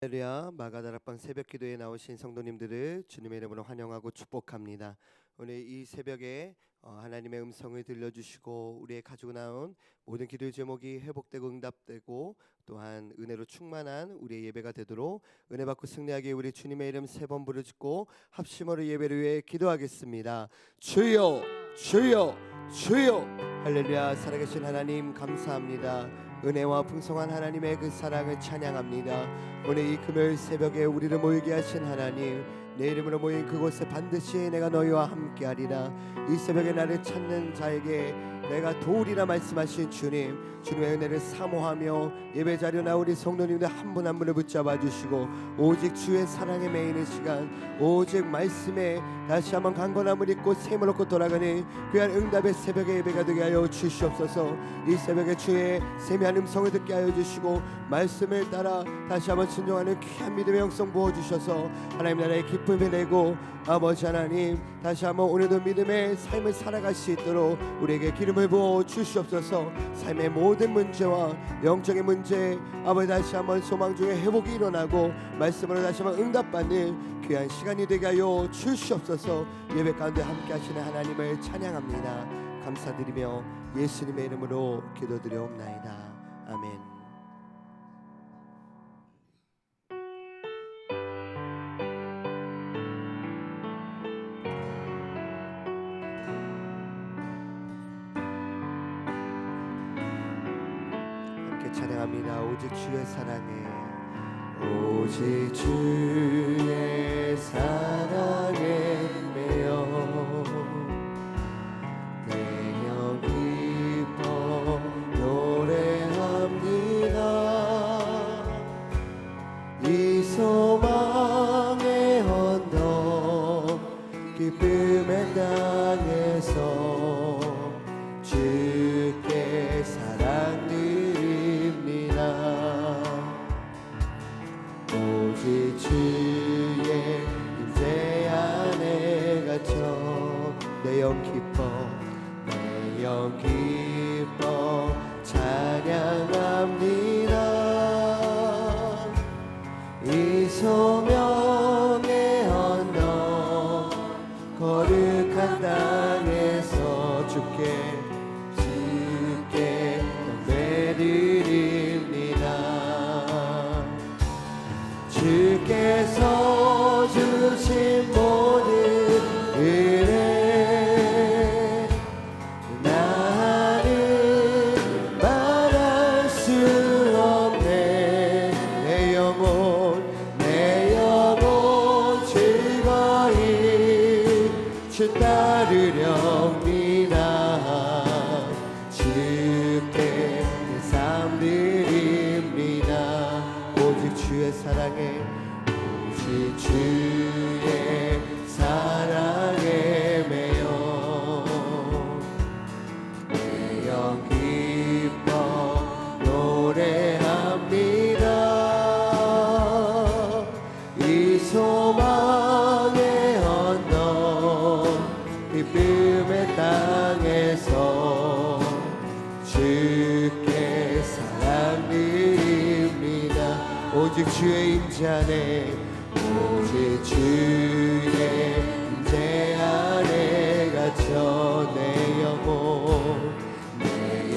할렐루야. 마가다락방 새벽기도에 나오신 성도님들을 주님의 이름으로 환영하고 축복합니다. 오늘 이 새벽에 하나님의 음성을 들려주시고 우리의 가지고 나온 모든 기도의 제목이 회복되고 응답되고 또한 은혜로 충만한 우리의 예배가 되도록 은혜 받고 승리하게 우리 주님의 이름 세 번 부르짖고 합심으로 예배를 위해 기도하겠습니다. 주여 주여 주여. 할렐루야. 살아계신 하나님 감사합니다. 은혜와 풍성한 하나님의 그 사랑을 찬양합니다. 오늘 이 금요일 새벽에 우리를 모이게 하신 하나님, 내 이름으로 모인 그곳에 반드시 내가 너희와 함께하리라. 이 새벽에 나를 찾는 자에게 내가 도우리라 말씀하신 주님, 주님의 은혜를 사모하며 예배 자료 나오리 성도님들 한 분 한 분을 붙잡아 주시고 오직 주의 사랑에 매이는 시간, 오직 말씀에 다시 한번 강건함을 입고 샘을 얻고 돌아가는 귀한 응답의 새벽의 예배가 되게 하여 주시옵소서. 이 새벽에 주의 세미한 음성을 듣게 하여 주시고 말씀을 따라 다시 한번 순종하는 귀한 믿음의 영성 부어주셔서 하나님 나라의 기쁨이 되고 아버지 하나님 다시 한번 오늘도 믿음의 삶을 살아갈 수 있도록 우리에게 기름을 부어 주시옵소서. 삶의 모든 문제와 영적인 문제 아버지 다시 한번 소망 중에 회복이 일어나고 말씀으로 다시 한번 응답받는 귀한 시간이 되게 하여 주시옵소서. 예배 가운데 함께 하시는 하나님을 찬양합니다. 감사드리며 예수님의 이름으로 기도드려옵나이다. 아멘. 찬양합니다. 오직 주의 사랑에, 오직 주의 사랑에 매여 내 영 기뻐 노래합니다. 이 소망의 언덕 기쁨의 땅에서 주께 사랑 오직 주의 임재 안에 갇혀 내 영 기뻐 내 영 기뻐 찬양합니다. 이 소명의 언덕 거룩한 땅에서 주께 예배드립니다. 주께서 주신 모든 은혜 나는 말할 수 없네. 내 영혼 즐거이 주 따르렵니다. 주께 내 삶 드립니다. 오직 주의 사랑에, 오직 주의 사랑에 매여 내 영 기뻐 노래합니다. 이 소망의 언덕 기쁨의 땅에서 주께 사랑 드립니다. 오직 주의 임재 안에, 오직 주의 임재 안에 갇혀 내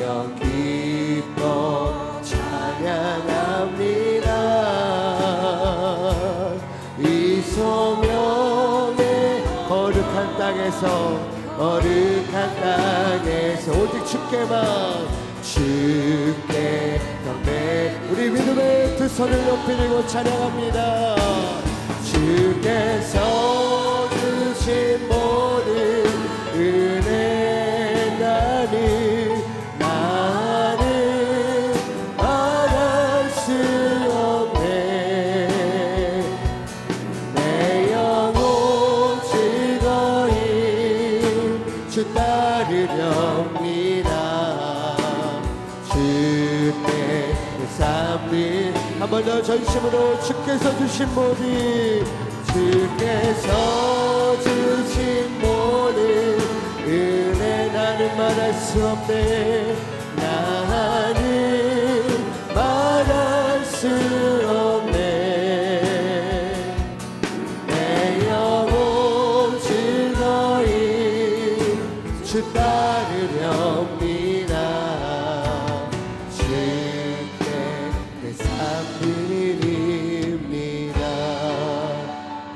영 기뻐 찬양합니다. 이 소명의 거룩한 땅에서 오직 주께 경배. 우리 믿음의 두 손을 높이 들고 찬양합니다. 주께서 주신 모든 은혜 나는 말할 수 없네. 내 영혼 즐거이 주 따르렵니다. 주께 내 삶을 한 번 더 전심으로 주께서 주신 모든 은혜 나는 말할 수 없네. 나는 말할 수 없네.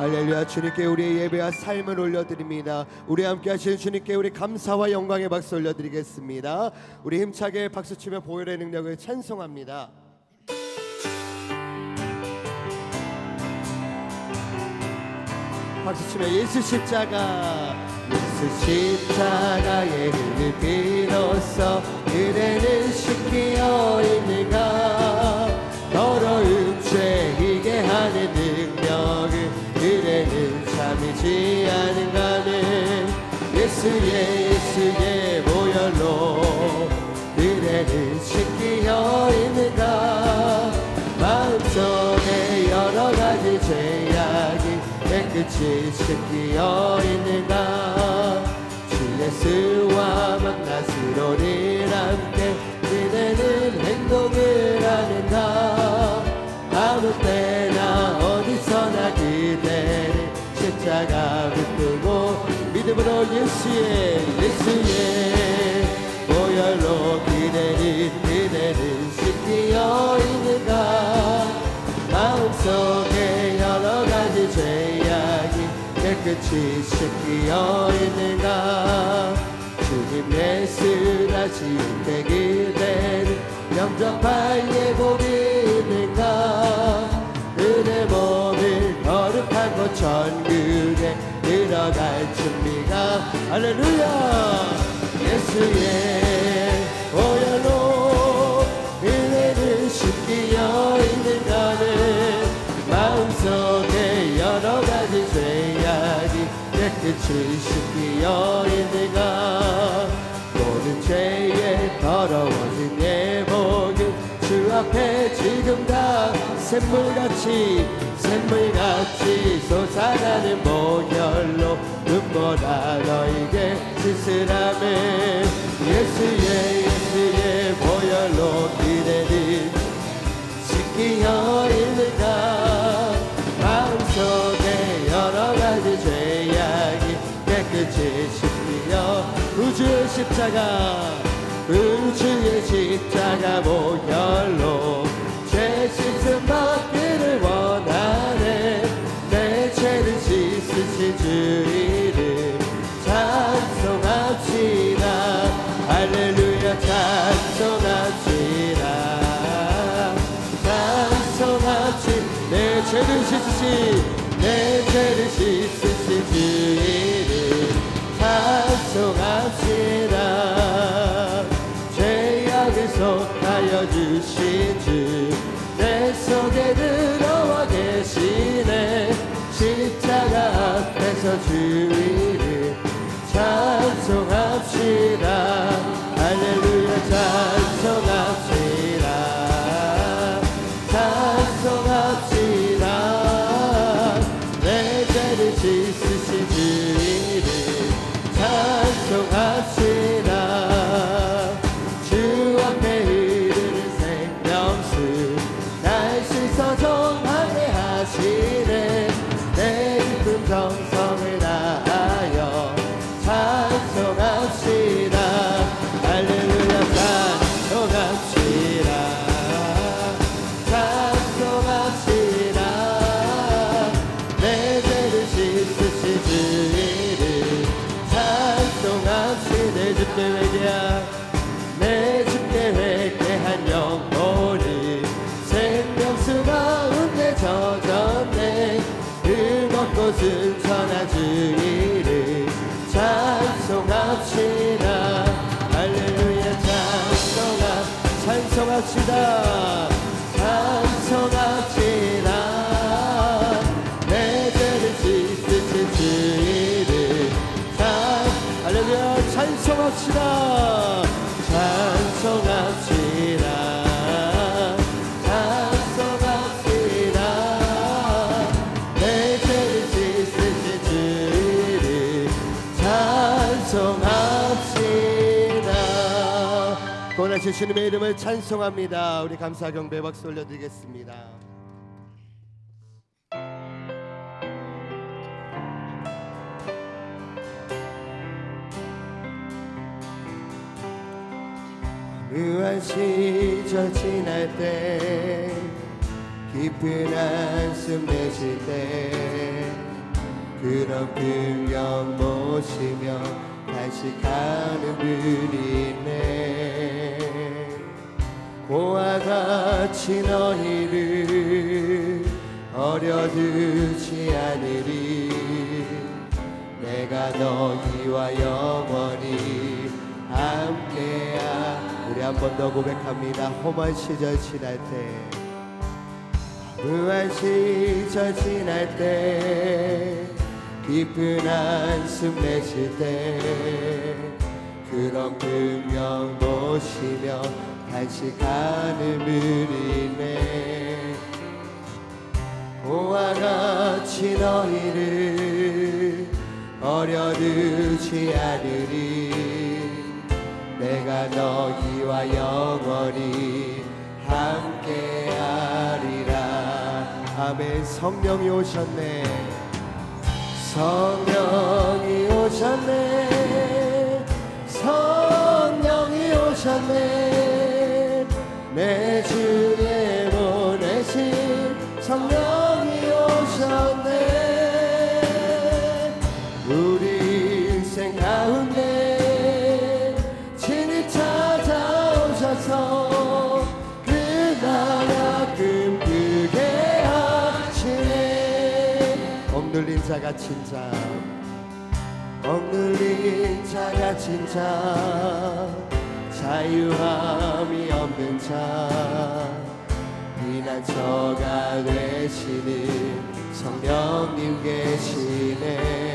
할렐루야. 주님께 우리의 예배와 삶을 올려드립니다. 우리 함께 하시는 주님께 우리 감사와 영광의 박수 올려드리겠습니다. 우리 힘차게 박수치며 보혈의 능력을 찬송합니다. 박수치며 예수 십자가, 예수 십자가의 힘을 비로소 그대는 시키어 있는가. 더러운 죄이게 하는 능력을 그대는 참이지 않은가는 예수의 보혈로 그대는 시키어 있는가. 마음속에 여러 가지 죄악이 깨끗이 씻기어 있는가. 주 예수와 만나시로를 함께 그대는 행동을 하는가. 아무 때나 어디서나 그대는 십자가 붙들고 믿음으로 예수의 보혈로 그대는 씻기어 있는가. 마음속에 여러 가지 죄악이 깨끗이 씻기어 있는가. 주님 예수 다시 때 그대는 영접할 예복이 있는가. 그대 몸을 거룩한 곳 천국에 들어갈 준비가 할렐루야. 예수의 보혈로 그대는 씻기어 있는가는 마음속에 여러 가지 죄악이 깨끗이 씻기어 있는가. 모든 죄에 더러워진 예복은 주 앞에 지금 다 샘물같이 솟아나는 보혈로 눈보라 너에게 씻으라매. 예수의 보혈로 그대는 씻기어 있는가. 마음속에 여러 가지 죄악이 깨끗이 씻기어 우주의 십자가 보혈로 죄 씻음 받기를 원하네. 내 죄를 씻으신 주 이름 찬송합시다. 할렐루야. 찬송합시다. 내 죄를 씻으신 주 이름 찬송합시다. 죄악을 속하여 주신 주 내 속에 들어와 계시네. 십자가 앞에서 주 이름 찬송합시다. 할렐루야. 찬송합시다. 내 죄를 씻으신 주 이름 찬송합시다. 주 앞에 흐르는 생명수 날 씻어 정하게 하시네. 내 깊은 정성을 다하여 찬송합시다. 할렐루야. 찬송합시다. 내 죄를 씻으신 주 이름 찬송합시다. 내 주께 회개한 영혼이 생명수 가운데 젖었네. 즐겁고 순천한 주 이름 찬송합시다. 할렐루야. 찬송합시다. 내 죄를 씻으신 주 이름 할렐루야. 찬송합시다. 내 죄를 씻으신 주 이름 찬송합시다. 구원하신 주님의 이름을 찬송합니다. 우리 감사 경배 박수 올려드리겠습니다. 무한 시절 지날 때 깊은 한숨 내쉴 때 그런 분명 모시며 단식하는 분이네. 고와 같이 너희를 어려두지 않으리. 내가 너희와 영원히 함께야. 우리 한 번 더 고백합니다. 험한 시절 지날 때, 험한 시절 지날 때, 깊은 한숨 내쉴 때, 그런 분명 모시며 단식하는 분이네. 고와 같이 너희를 어려두지 않으리. 내가 너희와 영원히 함께하리라. 아멘. 성령이 오셨네. 성령이 오셨네. 성령이 오셨네. 내 주에 보내신 성령이 오셨네. 우리 인생 가운데 친히 찾아오셔서 그 나라 꿈꾸게 하시네. 억눌린 자가 진짜, 억눌린 자가 진짜, 자유함이 없는 자, 피난처가 되시는 성령님 계시네.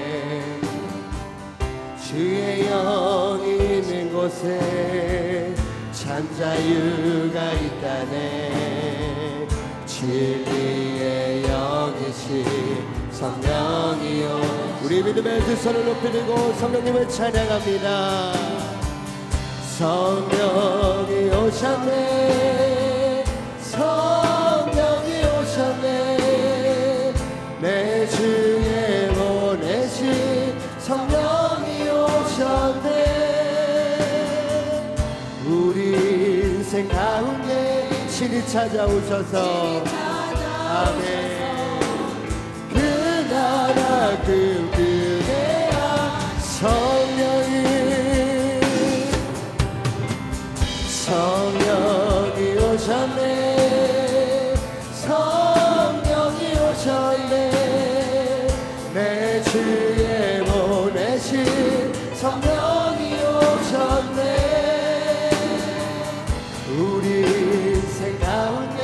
주의 영이 있는 곳에 참 자유가 있다네. 진리의 영이신 성령이여. 우리 믿음의 두 손을 높이 들고 성령님을 찬양합니다. 성령이 오셨네. 성령이 오셨네. 내 주에 보내신 성령이 오셨네. 우리 인생 가운데 친히 찾아오셔서 아멘. 그 나라 꿈꾸게 성령이 성령이 오셨네. 성령이 오셨네. 내 주에 보내신 성령이 오셨네. 우리 인생 가운데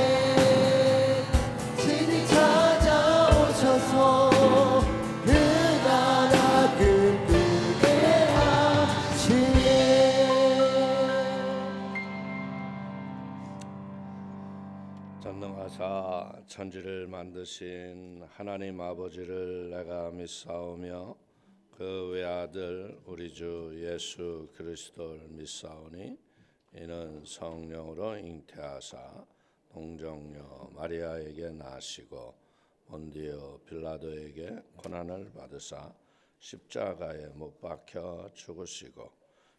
친히 찾아오셔서 그 나라 꿈꾸게 하시네. 전능하사 천지를 만드신 하나님 아버지를 내가 믿사오며 그 외아들 우리 주 예수 그리스도를 믿사오니 이는 성령으로 잉태하사 동정녀 마리아에게 나시고 본디오 빌라도에게 고난을 받으사 십자가에 못 박혀 죽으시고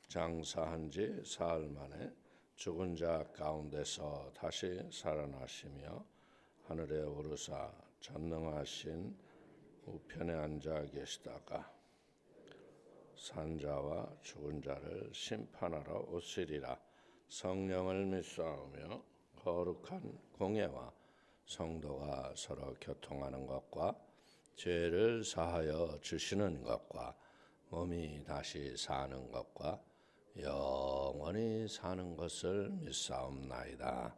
장사한 지 사흘 만에 죽은 자 가운데서 다시 살아나시며 하늘에 오르사 전능하신 우편에 앉아 계시다가 산자와 죽은 자를 심판하러 오시리라. 성령을 믿사오며 거룩한 공예와 성도가 서로 교통하는 것과 죄를 사하여 주시는 것과 몸이 다시 사는 것과 영원히 사는 것을 믿사옵나이다.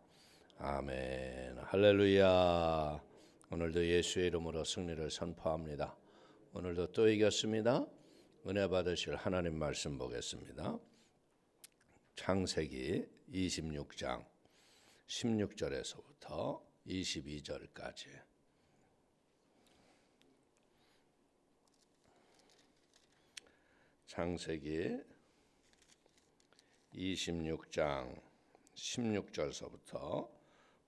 아멘. 할렐루야. 오늘도 예수의 이름으로 승리를 선포합니다. 오늘도 또 이겼습니다. 은혜 받으실 하나님 말씀 보겠습니다. 창세기 26장 16절에서부터 22절까지. 창세기 26장 16절서부터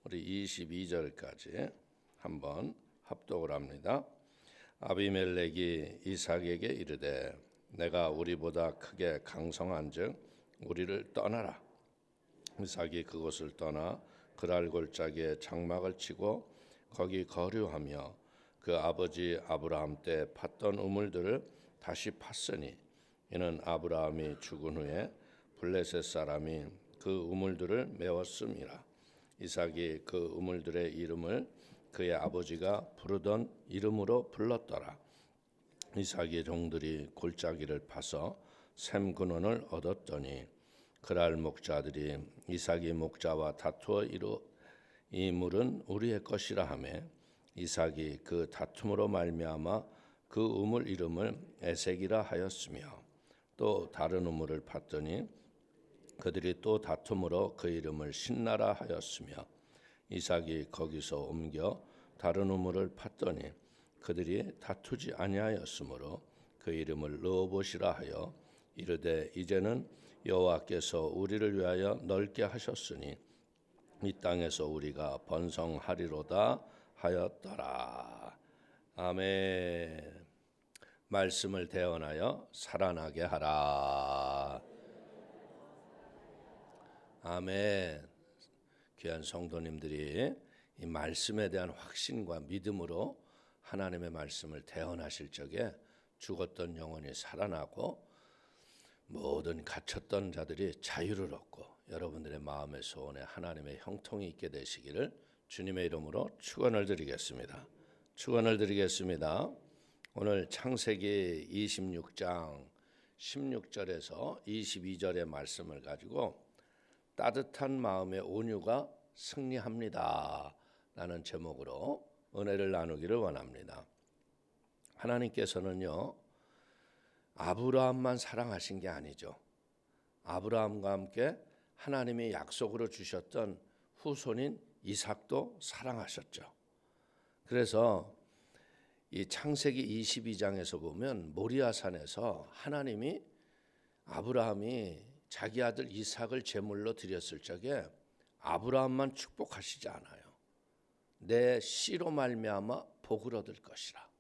우리 22절까지 한번 합독을 합니다. 아비멜렉이 이삭에게 이르되 내가 우리보다 크게 강성한즉 우리를 떠나라. 이삭이 그곳을 떠나 그랄 골짜기에 장막을 치고 거기 거류하며 그 아버지 아브라함 때 팠던 우물들을 다시 팠으니 이는 아브라함이 죽은 후에 블레셋 사람이 그 우물들을 메웠음이라. 이삭이 그 우물들의 이름을 그의 아버지가 부르던 이름으로 불렀더라. 이삭의 종들이 골짜기를 파서 샘 근원을 얻었더니 그랄 목자들이 이삭이 목자와 다투어 이 물은 우리의 것이라 하매 이삭이 그 다툼으로 말미암아 그 우물 이름을 에색이라 하였으며 또 다른 우물을 팠더니 그들이 또 다툼으로 그 이름을 신나라 하였으며 이삭이 거기서 옮겨 다른 우물을 팠더니 그들이 다투지 아니하였으므로 그 이름을 르호봇이라 하여 이르되 이제는 여호와께서 우리를 위하여 넓게 하셨으니 이 땅에서 우리가 번성하리로다 하였더라. 아멘. 말씀을 대언하여 살아나게 하라. 아멘. 귀한 성도님들이 이 말씀에 대한 확신과 믿음으로 하나님의 말씀을 대언하실 적에 죽었던 영혼이 살아나고 모든 갇혔던 자들이 자유를 얻고 여러분들의 마음의 소원에 하나님의 형통이 있게 되시기를 주님의 이름으로 축원을 드리겠습니다. 축원을 드리겠습니다. 오늘 창세기 26장 16절에서 22절의 말씀을 가지고 따뜻한 마음의 온유가 승리합니다 라는 제목으로 은혜를 나누기를 원합니다. 하나님께서는요 아브라함만 사랑하신 게 아니죠. 아브라함과 함께 하나님이 약속으로 주셨던 후손인 이삭도 사랑하셨죠. 그래서 이 창세기 22장에서 보면 모리아산에서 하나님이 아브라함이 자기 아들 이삭을 제물로 드렸을 적에 아브라함만 축복하시지 않아요. 내 씨로 말미암아 복을 얻을 것이라.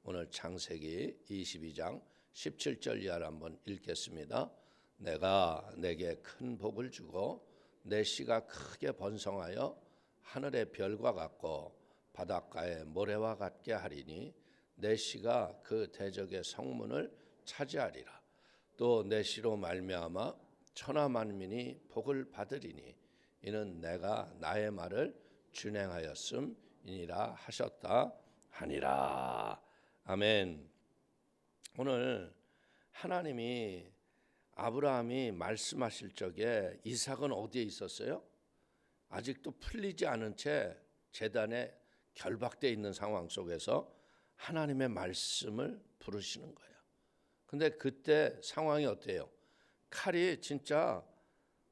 오늘 창세기 22장 17절 이하를 한번 읽겠습니다. 내가 내게 큰 복을 주고 내 씨가 크게 번성하여 하늘의 별과 같고 바닷가의 모래와 같게 하리니 내 씨가 그 대적의 성문을 차지하리라. 또 내 씨로 말미암아 천하 만민이 복을 받으리니 이는 내가 나의 말을 준행하였음이니라 하셨다 하니라. 아멘. 오늘 하나님이 아브라함이 말씀하실 적에 이삭은 어디에 있었어요? 아직도 풀리지 않은 채 제단에 결박되어 있는 상황 속에서 하나님의 말씀을 부르시는 거예요. 근데 그때 상황이 어때요? 칼이 진짜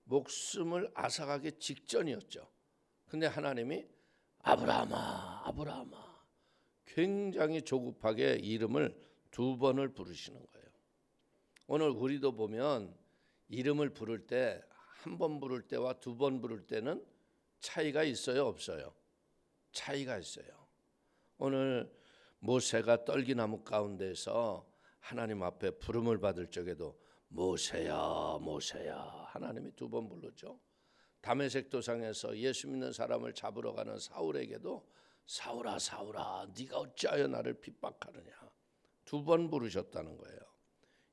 목숨을 앗아가기 직전이었죠. 근데 하나님이 아브라함아, 아브라함아, 굉장히 조급하게 이름을 2번을 부르시는 거예요. 오늘 우리도 보면 이름을 부를 때 한 번 부를 때와 2번 부를 때는 차이가 있어요, 없어요? 차이가 있어요. 오늘 모세가 떨기나무 가운데서 하나님 앞에 부름을 받을 적에도 모세야, 모세야 하나님이 2번 부르죠. 다메섹 도상에서 예수 믿는 사람을 잡으러 가는 사울에게도 사울아, 사울아, 네가 어찌하여 나를 핍박하느냐 2번 부르셨다는 거예요.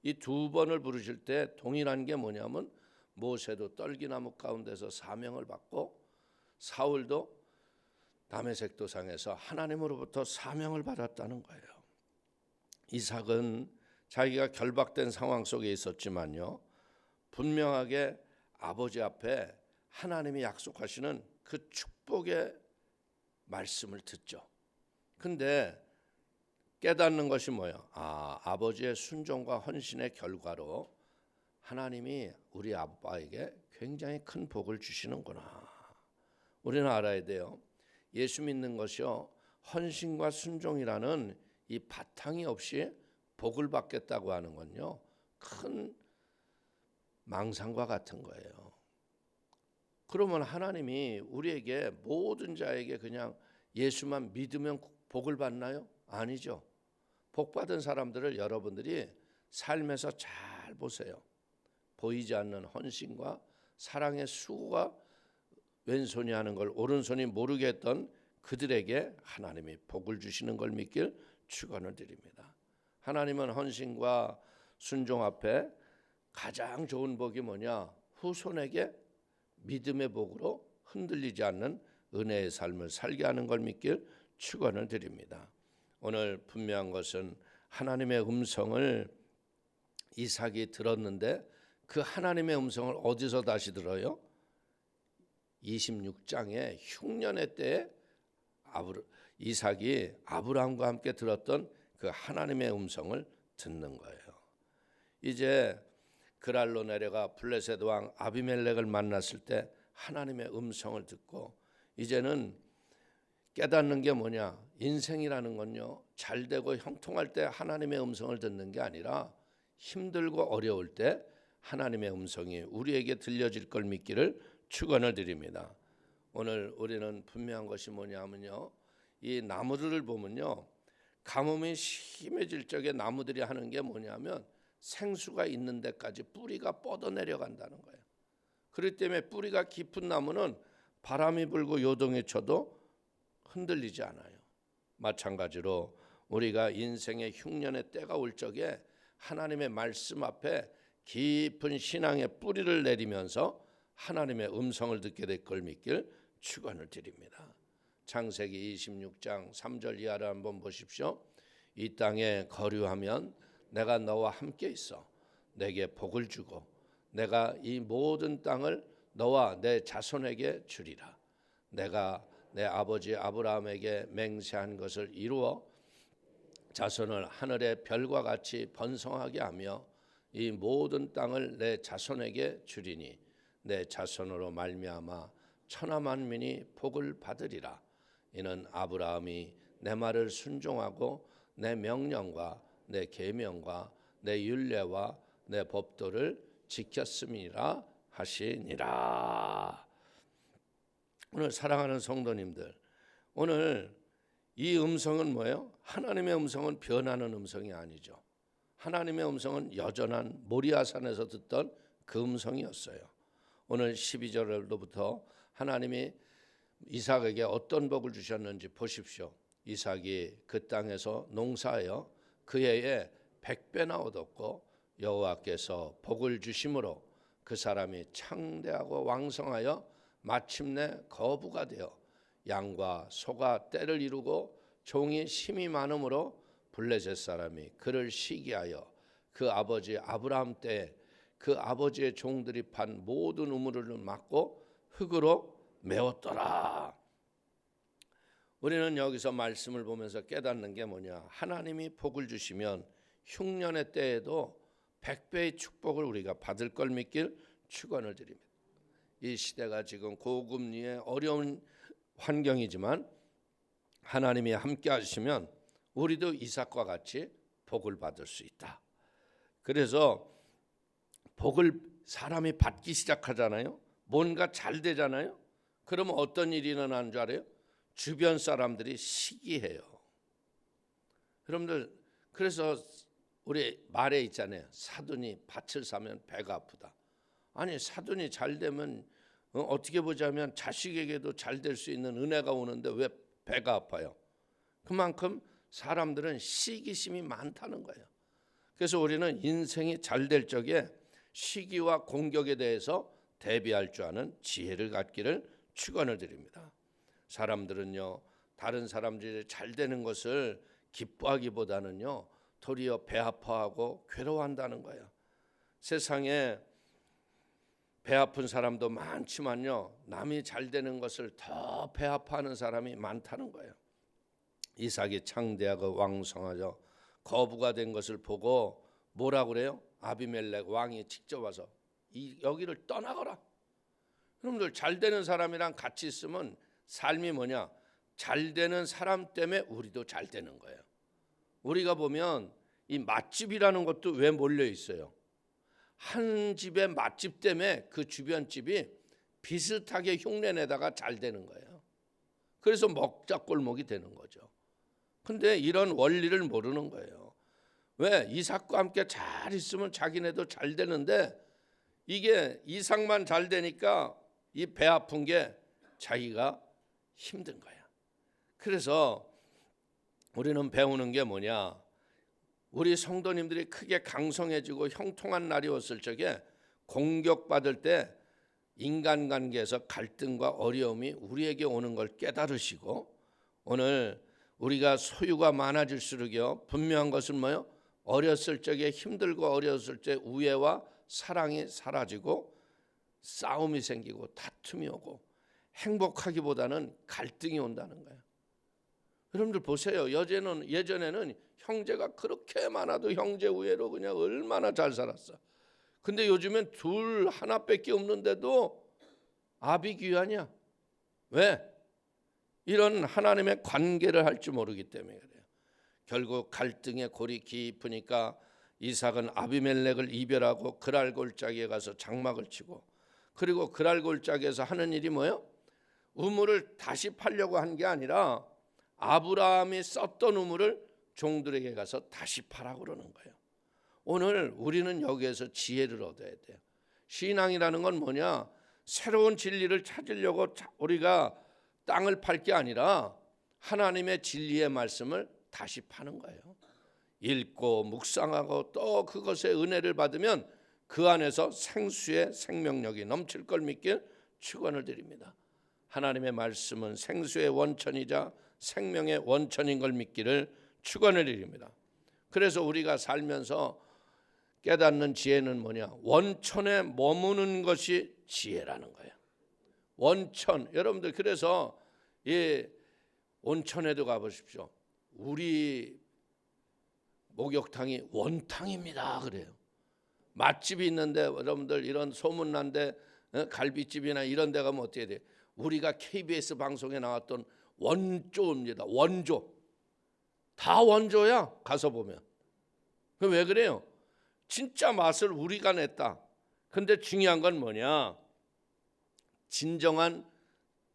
이 2번을 부르실 때 동일한 게 뭐냐면 모세도 떨기나무 가운데서 사명을 받고 사울도 다메섹 도상에서 하나님으로부터 사명을 받았다는 거예요. 이삭은 자기가 결박된 상황 속에 있었지만요, 분명하게 아버지 앞에 하나님이 약속하시는 그 축복의 말씀을 듣죠. 근데 깨닫는 것이 뭐예요? 아버지의 순종과 헌신의 결과로 하나님이 우리 아빠에게 굉장히 큰 복을 주시는구나. 우리는 알아야 돼요. 예수 믿는 것이요, 헌신과 순종이라는 이 바탕이 없이 복을 받겠다고 하는 건요, 큰 망상과 같은 거예요. 그러면 하나님이 우리에게 모든 자에게 그냥 예수만 믿으면 복을 받나요? 아니죠. 복 받은 사람들을 여러분들이 삶에서 잘 보세요. 보이지 않는 헌신과 사랑의 수고가 왼손이 하는 걸 오른손이 모르게 했던 그들에게 하나님이 복을 주시는 걸 믿길 축원을 드립니다. 하나님은 헌신과 순종 앞에 가장 좋은 복이 뭐냐? 후손에게 믿음의 복으로 흔들리지 않는 은혜의 삶을 살게 하는 걸 믿길 축원을 드립니다. 오늘 분명한 것은 하나님의 음성을 이삭이 들었는데 그 하나님의 음성을 어디서 다시 들어요? 26장의 흉년의 때에 이삭이 아브라함과 함께 들었던 그 하나님의 음성을 듣는 거예요. 이제 그랄로 내려가 블레셋 왕 아비멜렉을 만났을 때 하나님의 음성을 듣고 이제는 깨닫는 게 뭐냐? 인생이라는 건요, 잘 되고 형통할 때 하나님의 음성을 듣는 게 아니라 힘들고 어려울 때 하나님의 음성이 우리에게 들려질 걸 믿기를 축원을 드립니다. 오늘 우리는 분명한 것이 뭐냐면요, 이 나무들을 보면요, 가뭄이 심해질 적에 나무들이 하는 게 뭐냐면 생수가 있는 데까지 뿌리가 뻗어 내려간다는 거예요. 그렇기 때문에 뿌리가 깊은 나무는 바람이 불고 요동이 쳐도 흔들리지 않아요. 마찬가지로 우리가 인생의 흉년의 때가 올 적에 하나님의 말씀 앞에 깊은 신앙의 뿌리를 내리면서 하나님의 음성을 듣게 될 걸 믿길 축원을 드립니다. 창세기 26장 3절 이하를 한번 보십시오. 이 땅에 거류하면 내가 너와 함께 있어 내게 복을 주고 내가 이 모든 땅을 너와 내 자손에게 주리라. 내가 내 아버지 아브라함에게 맹세한 것을 이루어 자손을 하늘의 별과 같이 번성하게 하며 이 모든 땅을 내 자손에게 주리니 내 자손으로 말미암아 천하 만민이 복을 받으리라. 이는 아브라함이 내 말을 순종하고 내 명령과 내 계명과 내 율례와 내 법도를 지켰음이라 하시니라. 오늘 사랑하는 성도님들, 오늘 이 음성은 뭐예요? 하나님의 음성은 변하는 음성이 아니죠. 하나님의 음성은 여전한 모리아산에서 듣던 그 음성이었어요. 오늘 12절로부터 하나님이 이삭에게 어떤 복을 주셨는지 보십시오. 이삭이 그 땅에서 농사하여 그 해에 100배나 얻었고 여호와께서 복을 주심으로 그 사람이 창대하고 왕성하여 마침내 거부가 되어 양과 소가 떼를 이루고 종이 심이 많음으로 블레셋 사람이 그를 시기하여 그 아버지 아브라함 때에 그 아버지의 종들이 판 모든 우물을 막고 흙으로 메웠더라. 우리는 여기서 말씀을 보면서 깨닫는 게 뭐냐? 하나님이 복을 주시면 흉년의 때에도 100배의 축복을 우리가 받을 걸 믿길 축원을 드립니다. 이 시대가 지금 고금리의 어려운 환경이지만 하나님이 함께 하시면 우리도 이삭과 같이 복을 받을 수 있다. 그래서 복을 사람이 받기 시작하잖아요. 뭔가 잘 되잖아요. 그러면 어떤 일이 일어나는 줄 알아요? 주변 사람들이 시기해요. 여러분들, 그래서 우리 말에 있잖아요. 사돈이 밭을 사면 배가 아프다. 아니, 사돈이 잘 되면 어떻게 보자면 자식에게도 잘 될 수 있는 은혜가 오는데 왜 배가 아파요? 그만큼 사람들은 시기심이 많다는 거예요. 그래서 우리는 인생이 잘 될 적에 시기와 공격에 대해서 대비할 줄 아는 지혜를 갖기를 축원을 드립니다. 사람들은요, 다른 사람들이 잘 되는 것을 기뻐하기보다는요, 도리어 배 아파하고 괴로워한다는 거예요. 세상에 배 아픈 사람도 많지만요, 남이 잘 되는 것을 더 배 아파하는 사람이 많다는 거예요. 이삭이 창대하고 왕성하여 거부가 된 것을 보고 뭐라고 그래요? 아비멜렉 왕이 직접 와서 여기를 떠나거라. 여러분들, 잘 되는 사람이랑 같이 있으면 삶이 뭐냐? 잘 되는 사람 때문에 우리도 잘 되는 거예요. 우리가 보면 이 맛집이라는 것도 왜 몰려 있어요? 한 집의 맛집 때문에 그 주변 집이 비슷하게 흉내내다가 잘 되는 거예요. 그래서 먹자골목이 되는 거죠. 근데 이런 원리를 모르는 거예요. 왜? 이삭과 함께 잘 있으면 자기네도 잘 되는데 이게 이삭만 잘 되니까 이 배 아픈 게 자기가 힘든 거야. 그래서 우리는 배우는 게 뭐냐? 우리 성도님들이 크게 강성해지고 형통한 날이 왔을 적에 공격받을 때 인간관계에서 갈등과 어려움이 우리에게 오는 걸 깨달으시고, 오늘 우리가 소유가 많아질수록요 분명한 것은 뭐요? 어렸을 적에 힘들고 어렸을 때 우애와 사랑이 사라지고 싸움이 생기고 다툼이 오고 행복하기보다는 갈등이 온다는 거예요. 여러분들 보세요. 예전에는 형제가 그렇게 많아도 형제 우애로 그냥 얼마나 잘 살았어. 근데 요즘엔 둘 하나밖에 없는데도 압이 귀하냐? 왜? 이런 하나님의 관계를 할 줄 모르기 때문에 그래요. 결국 갈등의 골이 깊으니까 이삭은 아비멜렉을 이별하고 그랄 골짜기에 가서 장막을 치고, 그리고 그랄 골짜기에서 하는 일이 뭐예요? 우물을 다시 파려고 한 게 아니라 아브라함이 썼던 우물을 종들에게 가서 다시 파라고 그러는 거예요. 오늘 우리는 여기에서 지혜를 얻어야 돼요. 신앙이라는 건 뭐냐? 새로운 진리를 찾으려고 우리가 땅을 팔 게 아니라 하나님의 진리의 말씀을 다시 파는 거예요. 읽고 묵상하고 또 그것의 은혜를 받으면 그 안에서 생수의 생명력이 넘칠 걸 믿길 축원을 드립니다. 하나님의 말씀은 생수의 원천이자 생명의 원천인 걸 믿기를 축원을 드립니다. 그래서 우리가 살면서 깨닫는 지혜는 뭐냐? 원천에 머무는 것이 지혜라는 거예요. 원천. 여러분들 그래서 이 온천에도 가보십시오. 우리 목욕탕이 원탕입니다 그래요. 맛집이 있는데 여러분들 이런 소문난데 갈비집이나 이런 데 가면 어떻게 돼요? 우리가 KBS 방송에 나왔던 원조입니다. 원조. 다 원조야 가서 보면. 왜 그래요? 진짜 맛을 우리가 냈다. 근데 중요한 건 뭐냐? 진정한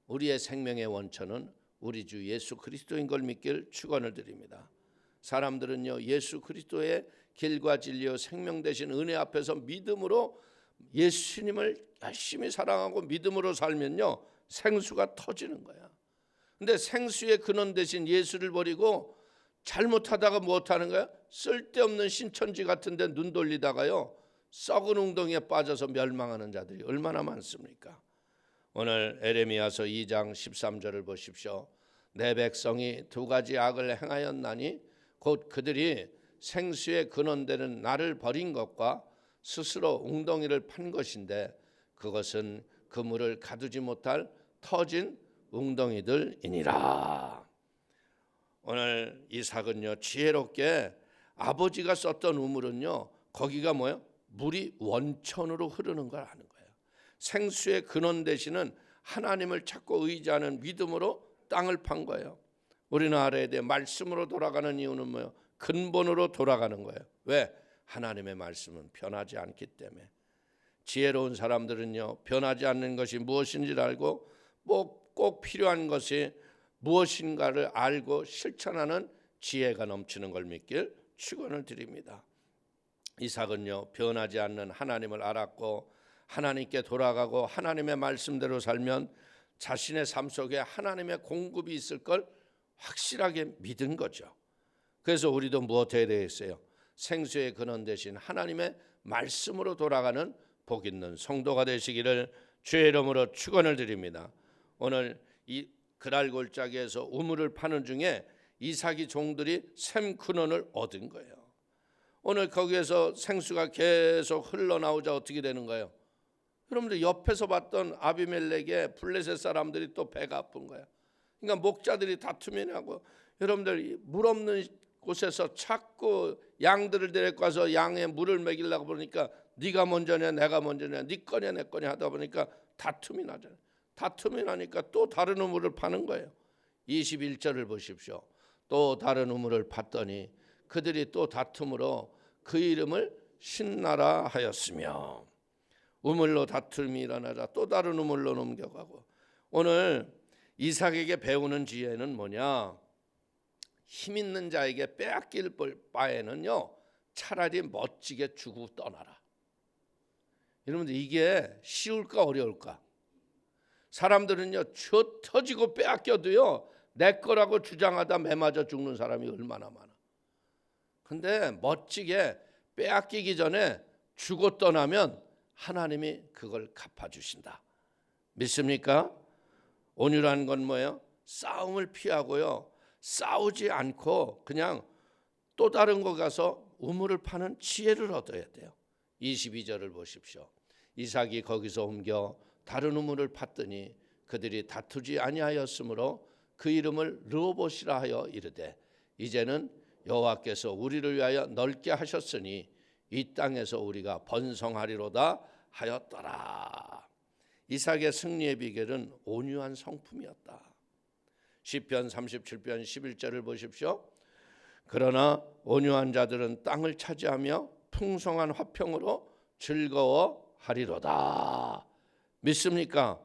우리의 생명의 원천은 우리 주 예수 그리스도인 걸 믿길 축원을 드립니다. 사람들은요 예수 그리스도의 길과 진리와 생명 되신 은혜 앞에서 믿음으로 예수님을 열심히 사랑하고 믿음으로 살면요 생수가 터지는 거야. 근데 생수의 근원 되신 예수를 버리고 잘못하다가 못하는 거야? 쓸데없는 신천지 같은 데 눈 돌리다가요 썩은 웅덩이에 빠져서 멸망하는 자들이 얼마나 많습니까? 오늘 에레미야서 2장 13절을 보십시오. 내 백성이 두 가지 악을 행하였나니 곧 그들이 생수의 근원되는 나를 버린 것과 스스로 웅덩이를 판 것인데 그것은 그 물을 가두지 못할 터진 웅덩이들이니라. 오늘 이삭은요 지혜롭게 아버지가 썼던 우물은요 거기가 뭐예요? 물이 원천으로 흐르는 걸 아는 거예요. 생수의 근원 되시는 하나님을 찾고 의지하는 믿음으로 땅을 판 거예요. 우리는 알아야 돼. 말씀으로 돌아가는 이유는 뭐예요? 근본으로 돌아가는 거예요. 왜? 하나님의 말씀은 변하지 않기 때문에. 지혜로운 사람들은요 변하지 않는 것이 무엇인지를 알고 꼭 필요한 것이 무엇인가를 알고 실천하는 지혜가 넘치는 걸 믿길 축원을 드립니다. 이삭은요 변하지 않는 하나님을 알았고 하나님께 돌아가고 하나님의 말씀대로 살면 자신의 삶 속에 하나님의 공급이 있을 걸 확실하게 믿은 거죠. 그래서 우리도 무엇해야 되겠어요? 생수의 근원 되신 하나님의 말씀으로 돌아가는 복 있는 성도가 되시기를 주의 이름으로 축원을 드립니다. 오늘 이 그랄 골짜기에서 우물을 파는 중에 이삭이 종들이 샘 근원을 얻은 거예요. 오늘 거기에서 생수가 계속 흘러나오자 어떻게 되는 거예요? 여러분들 옆에서 봤던 아비멜렉의 블레셋 사람들이 또 배가 아픈 거야. 그러니까 목자들이 다투면 하고 여러분들 물 없는 곳에서 자꾸 양들을 데리고 와서 양에 물을 먹이려고 보니까 네가 먼저냐 내가 먼저냐 네 거냐 내 거냐 하다 보니까 다툼이 나잖아요. 다툼이 나니까 또 다른 우물을 파는 거예요. 21절을 보십시오. 또 다른 우물을 팠더니 그들이 또 다툼으로 그 이름을 신나라 하였으며 우물로 다툼이 일어나자 또 다른 우물로 넘겨가고. 오늘 이삭에게 배우는 지혜는 뭐냐? 힘 있는 자에게 빼앗길 바에는요 차라리 멋지게 주고 떠나라. 여러분들 이게 쉬울까 어려울까? 사람들은요 쥐어 터지고 빼앗겨도요 내 거라고 주장하다 매맞아 죽는 사람이 얼마나 많아. 근데 멋지게 빼앗기기 전에 주고 떠나면 하나님이 그걸 갚아주신다. 믿습니까? 온유라는 건 뭐예요? 싸움을 피하고요, 싸우지 않고 그냥 또 다른 거 가서 우물을 파는 지혜를 얻어야 돼요. 22절을 보십시오. 이삭이 거기서 옮겨 다른 우물을 팠더니 그들이 다투지 아니하였으므로 그 이름을 르호봇이라 하여 이르되 이제는 여호와께서 우리를 위하여 넓게 하셨으니 이 땅에서 우리가 번성하리로다 하였더라. 이삭의 승리의 비결은 온유한 성품이었다. 시편 37편 11절을 보십시오. 그러나 온유한 자들은 땅을 차지하며 풍성한 화평으로 즐거워하리로다. 믿습니까?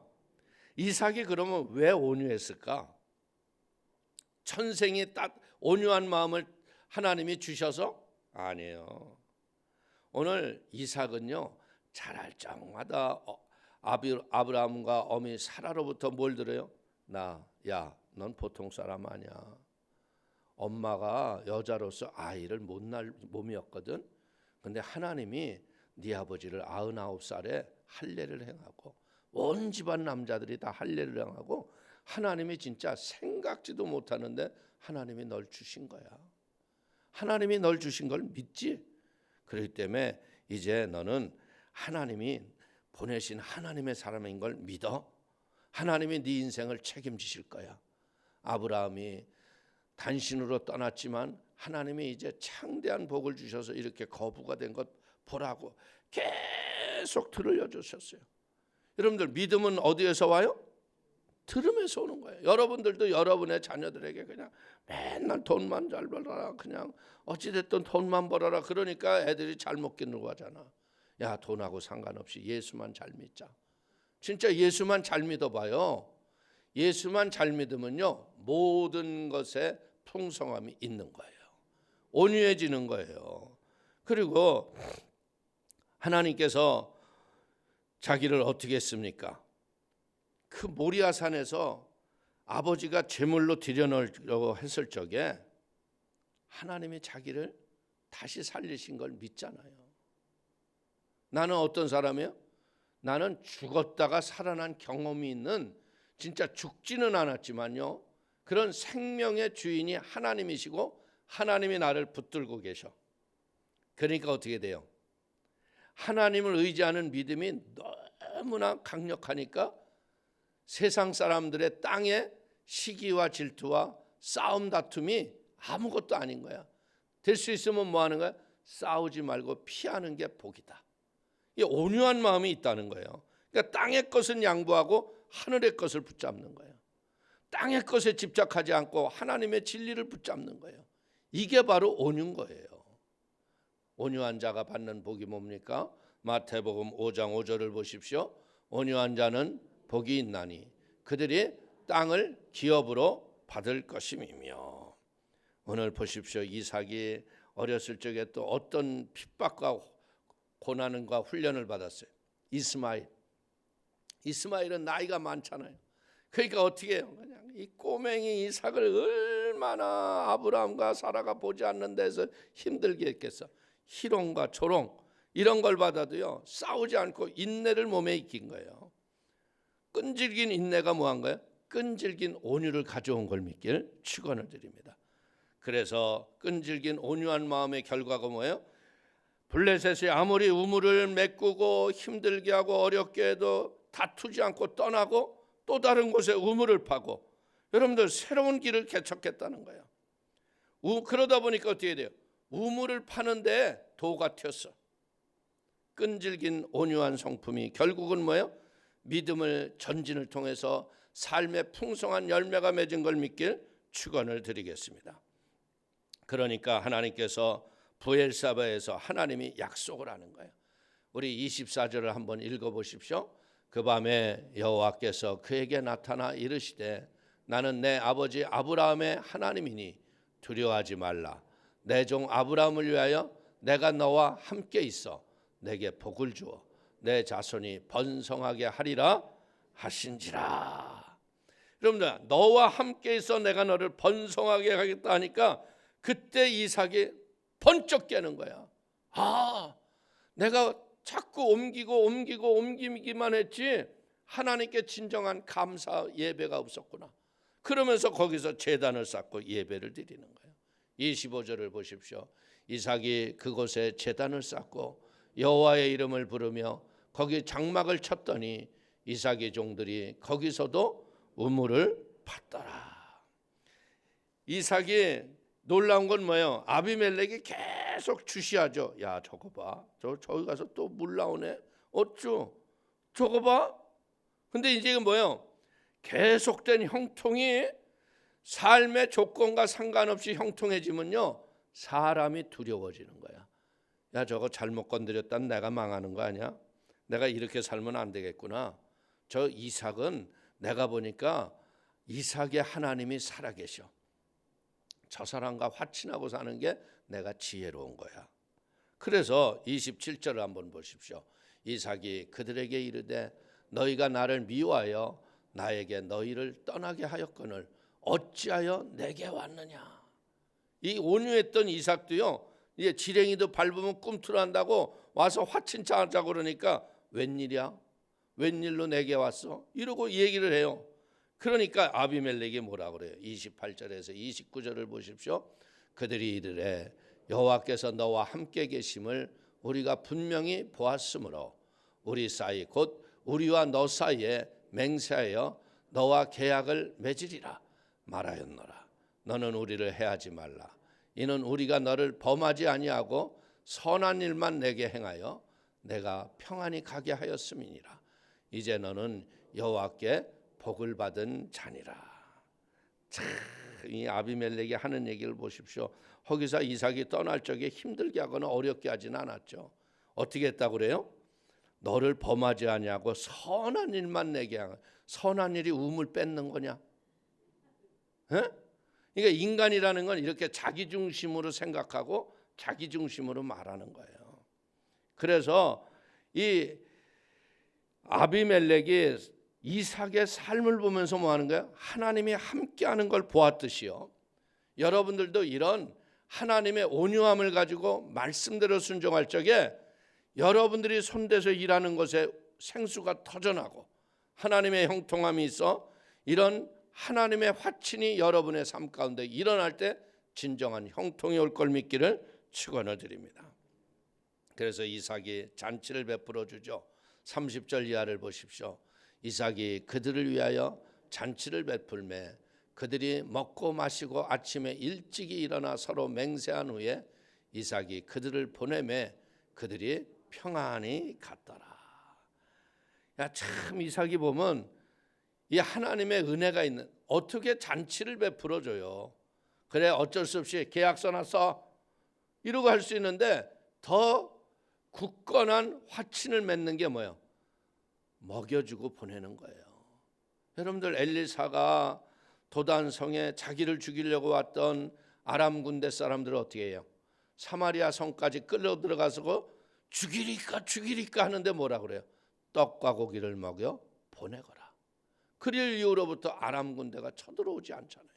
이삭이 그러면 왜 온유했을까? 천생이 딱 온유한 마음을 하나님이 주셔서? 아니에요. 오늘 이삭은요, 자랄 적마다 아브라함과 어미 사라로부터 뭘 들어요? 야, 넌 보통 사람 아니야. 엄마가 여자로서 아이를 못 낳을 몸이었거든. 근데 하나님이 네 아버지를 99살에 할례를 행하고 온 집안 남자들이 다 할례를 행하고 하나님이 진짜 생각지도 못하는데 하나님이 널 주신 거야. 하나님이 널 주신 걸 믿지? 그렇기 때문에 이제 너는 하나님이 보내신 하나님의 사람인 걸 믿어. 하나님이 네 인생을 책임지실 거야. 아브라함이 단신으로 떠났지만 하나님이 이제 창대한 복을 주셔서 이렇게 거부가 된 것 보라고 계속 들려 주셨어요. 여러분들 믿음은 어디에서 와요? 들음에서 오는 거예요. 여러분들도 여러분의 자녀들에게 그냥 맨날 돈만 잘 벌어라, 그냥 어찌됐든 돈만 벌어라, 그러니까 애들이 잘 먹기는 하잖아. 야, 돈하고 상관없이 예수만 잘 믿자. 진짜 예수만 잘 믿어봐요. 예수만 잘 믿으면요, 모든 것에 풍성함이 있는 거예요. 온유해지는 거예요. 그리고 하나님께서 자기를 어떻게 했습니까? 그 모리아산에서 아버지가 제물로 드려놓으려고 했을 적에 하나님이 자기를 다시 살리신 걸 믿잖아요. 나는 어떤 사람이에요? 나는 죽었다가 살아난 경험이 있는, 진짜 죽지는 않았지만요, 그런 생명의 주인이 하나님이시고 하나님이 나를 붙들고 계셔. 그러니까 어떻게 돼요? 하나님을 의지하는 믿음이 너무나 강력하니까 세상 사람들의 땅에 시기와 질투와 싸움 다툼이 아무것도 아닌 거야. 될 수 있으면 뭐 하는 거야? 싸우지 말고 피하는 게 복이다. 이 온유한 마음이 있다는 거예요. 그러니까 땅의 것은 양보하고 하늘의 것을 붙잡는 거예요. 땅의 것에 집착하지 않고 하나님의 진리를 붙잡는 거예요. 이게 바로 온유인 거예요. 온유한 자가 받는 복이 뭡니까? 마태복음 5장 5절을 보십시오. 온유한 자는 복이 있나니 그들이 땅을 기업으로 받을 것임이며. 오늘 보십시오. 이삭이 어렸을 적에 또 어떤 핍박과 고난과 훈련을 받았어요. 이스마엘은 나이가 많잖아요. 그러니까 어떻게 해요? 그냥 이 꼬맹이 이삭을 얼마나 아브라함과 사라가 보지 않는 데서 힘들게 했겠어. 희롱과 조롱 이런 걸 받아도요, 싸우지 않고 인내를 몸에 익힌 거예요. 끈질긴 인내가 뭐한 거예요? 끈질긴 온유를 가져온 걸 믿길 축원을 드립니다. 그래서 끈질긴 온유한 마음의 결과가 뭐예요? 블레셋이 아무리 우물을 메꾸고 힘들게 하고 어렵게 해도 다투지 않고 떠나고 또 다른 곳에 우물을 파고, 여러분들 새로운 길을 개척했다는 거예요. 그러다 보니까 어떻게 돼요? 우물을 파는데 도가 튀었어. 끈질긴 온유한 성품이 결국은 뭐예요? 믿음을 전진을 통해서 삶의 풍성한 열매가 맺은 걸 믿길 축원을 드리겠습니다. 그러니까 하나님께서 부엘사바에서 하나님이 약속을 하는 거예요. 우리 24절을 한번 읽어보십시오. 그 밤에 여호와께서 그에게 나타나 이르시되 나는 내 아버지 아브라함의 하나님이니 두려워하지 말라. 내 종 아브라함을 위하여 내가 너와 함께 있어 내게 복을 주어 내 자손이 번성하게 하리라 하신지라. 여러분들, 너와 함께 있어 내가 너를 번성하게 하겠다 하니까 그때 이삭이 번쩍 깨는 거야. 아, 내가 자꾸 옮기기만 했지 하나님께 진정한 감사 예배가 없었구나. 그러면서 거기서 제단을 쌓고 예배를 드리는 거예요. 25절을 보십시오. 이삭이 그곳에 제단을 쌓고 여호와의 이름을 부르며 거기 장막을 쳤더니 이삭의 종들이 거기서도 우물을 팠더라. 이삭이 놀라운 건 뭐예요? 아비멜렉이 계속 주시하죠. 야, 저거 봐. 저기 가서 또 물 나오네. 어쭈? 저거 봐. 근데 이제 이건 뭐예요? 계속된 형통이 삶의 조건과 상관없이 형통해지면요, 사람이 두려워지는 거야. 야, 저거 잘못 건드렸다면 내가 망하는 거 아니야? 내가 이렇게 살면 안 되겠구나. 저 이삭은 내가 보니까 이삭의 하나님이 살아계셔. 저 사람과 화친하고 사는 게 내가 지혜로운 거야. 그래서 27절을 한번 보십시오. 이삭이 그들에게 이르되 너희가 나를 미워하여 나에게 너희를 떠나게 하였거늘 어찌하여 내게 왔느냐. 이 온유했던 이삭도요, 이제 지렁이도 밟으면 꿈틀한다고 와서 화친차 하자고 그러니까 웬일이야? 웬일로 내게 왔어? 이러고 얘기를 해요. 그러니까 아비멜렉이 뭐라 그래요? 28절에서 29절을 보십시오. 그들이 이르되 여호와께서 너와 함께 계심을 우리가 분명히 보았으므로 우리 사이 곧 우리와 너 사이에 맹세하여 너와 계약을 맺으리라 말하였노라. 너는 우리를 해하지 말라. 이는 우리가 너를 범하지 아니하고 선한 일만 내게 행하여 내가 평안히 가게 하였음이니라. 이제 너는 여호와께 복을 받은 자니라. 참, 이 아비멜렉이 하는 얘기를 보십시오. 거기서 이삭이 떠날 적에 힘들게 하거나 어렵게 하지는 않았죠. 어떻게 했다고 그래요? 너를 범하지 아니하고 선한 일만 내게 하는. 선한 일이 우물 뺏는 거냐? 에? 그러니까 인간이라는 건 이렇게 자기 중심으로 생각하고 자기 중심으로 말하는 거예요. 그래서 이 아비멜렉이 이삭의 삶을 보면서 뭐 하는 거예요? 하나님이 함께하는 걸 보았듯이요. 여러분들도 이런 하나님의 온유함을 가지고 말씀대로 순종할 적에 여러분들이 손대서 일하는 것에 생수가 터져나고 하나님의 형통함이 있어 이런 하나님의 화친이 여러분의 삶 가운데 일어날 때 진정한 형통이 올 걸 믿기를 축원을 드립니다. 그래서 이삭이 잔치를 베풀어 주죠. 30절 이하를 보십시오. 이삭이 그들을 위하여 잔치를 베풀매 그들이 먹고 마시고 아침에 일찍이 일어나 서로 맹세한 후에 이삭이 그들을 보내매 그들이 평안히 갔더라. 야, 참 이삭이 보면 이 하나님의 은혜가 있는, 어떻게 잔치를 베풀어 줘요. 그래 어쩔 수 없이 계약서나 써 이러고 할 수 있는데 더 굳건한 화친을 맺는 게 뭐예요? 먹여주고 보내는 거예요. 여러분들, 엘리사가 도단성에 자기를 죽이려고 왔던 아람 군대 사람들을 어떻게 해요? 사마리아 성까지 끌려 들어가서 죽이리까 하는데 뭐라 그래요? 떡과 고기를 먹여 보내거라. 그릴 이후로부터 아람 군대가 쳐들어오지 않잖아요.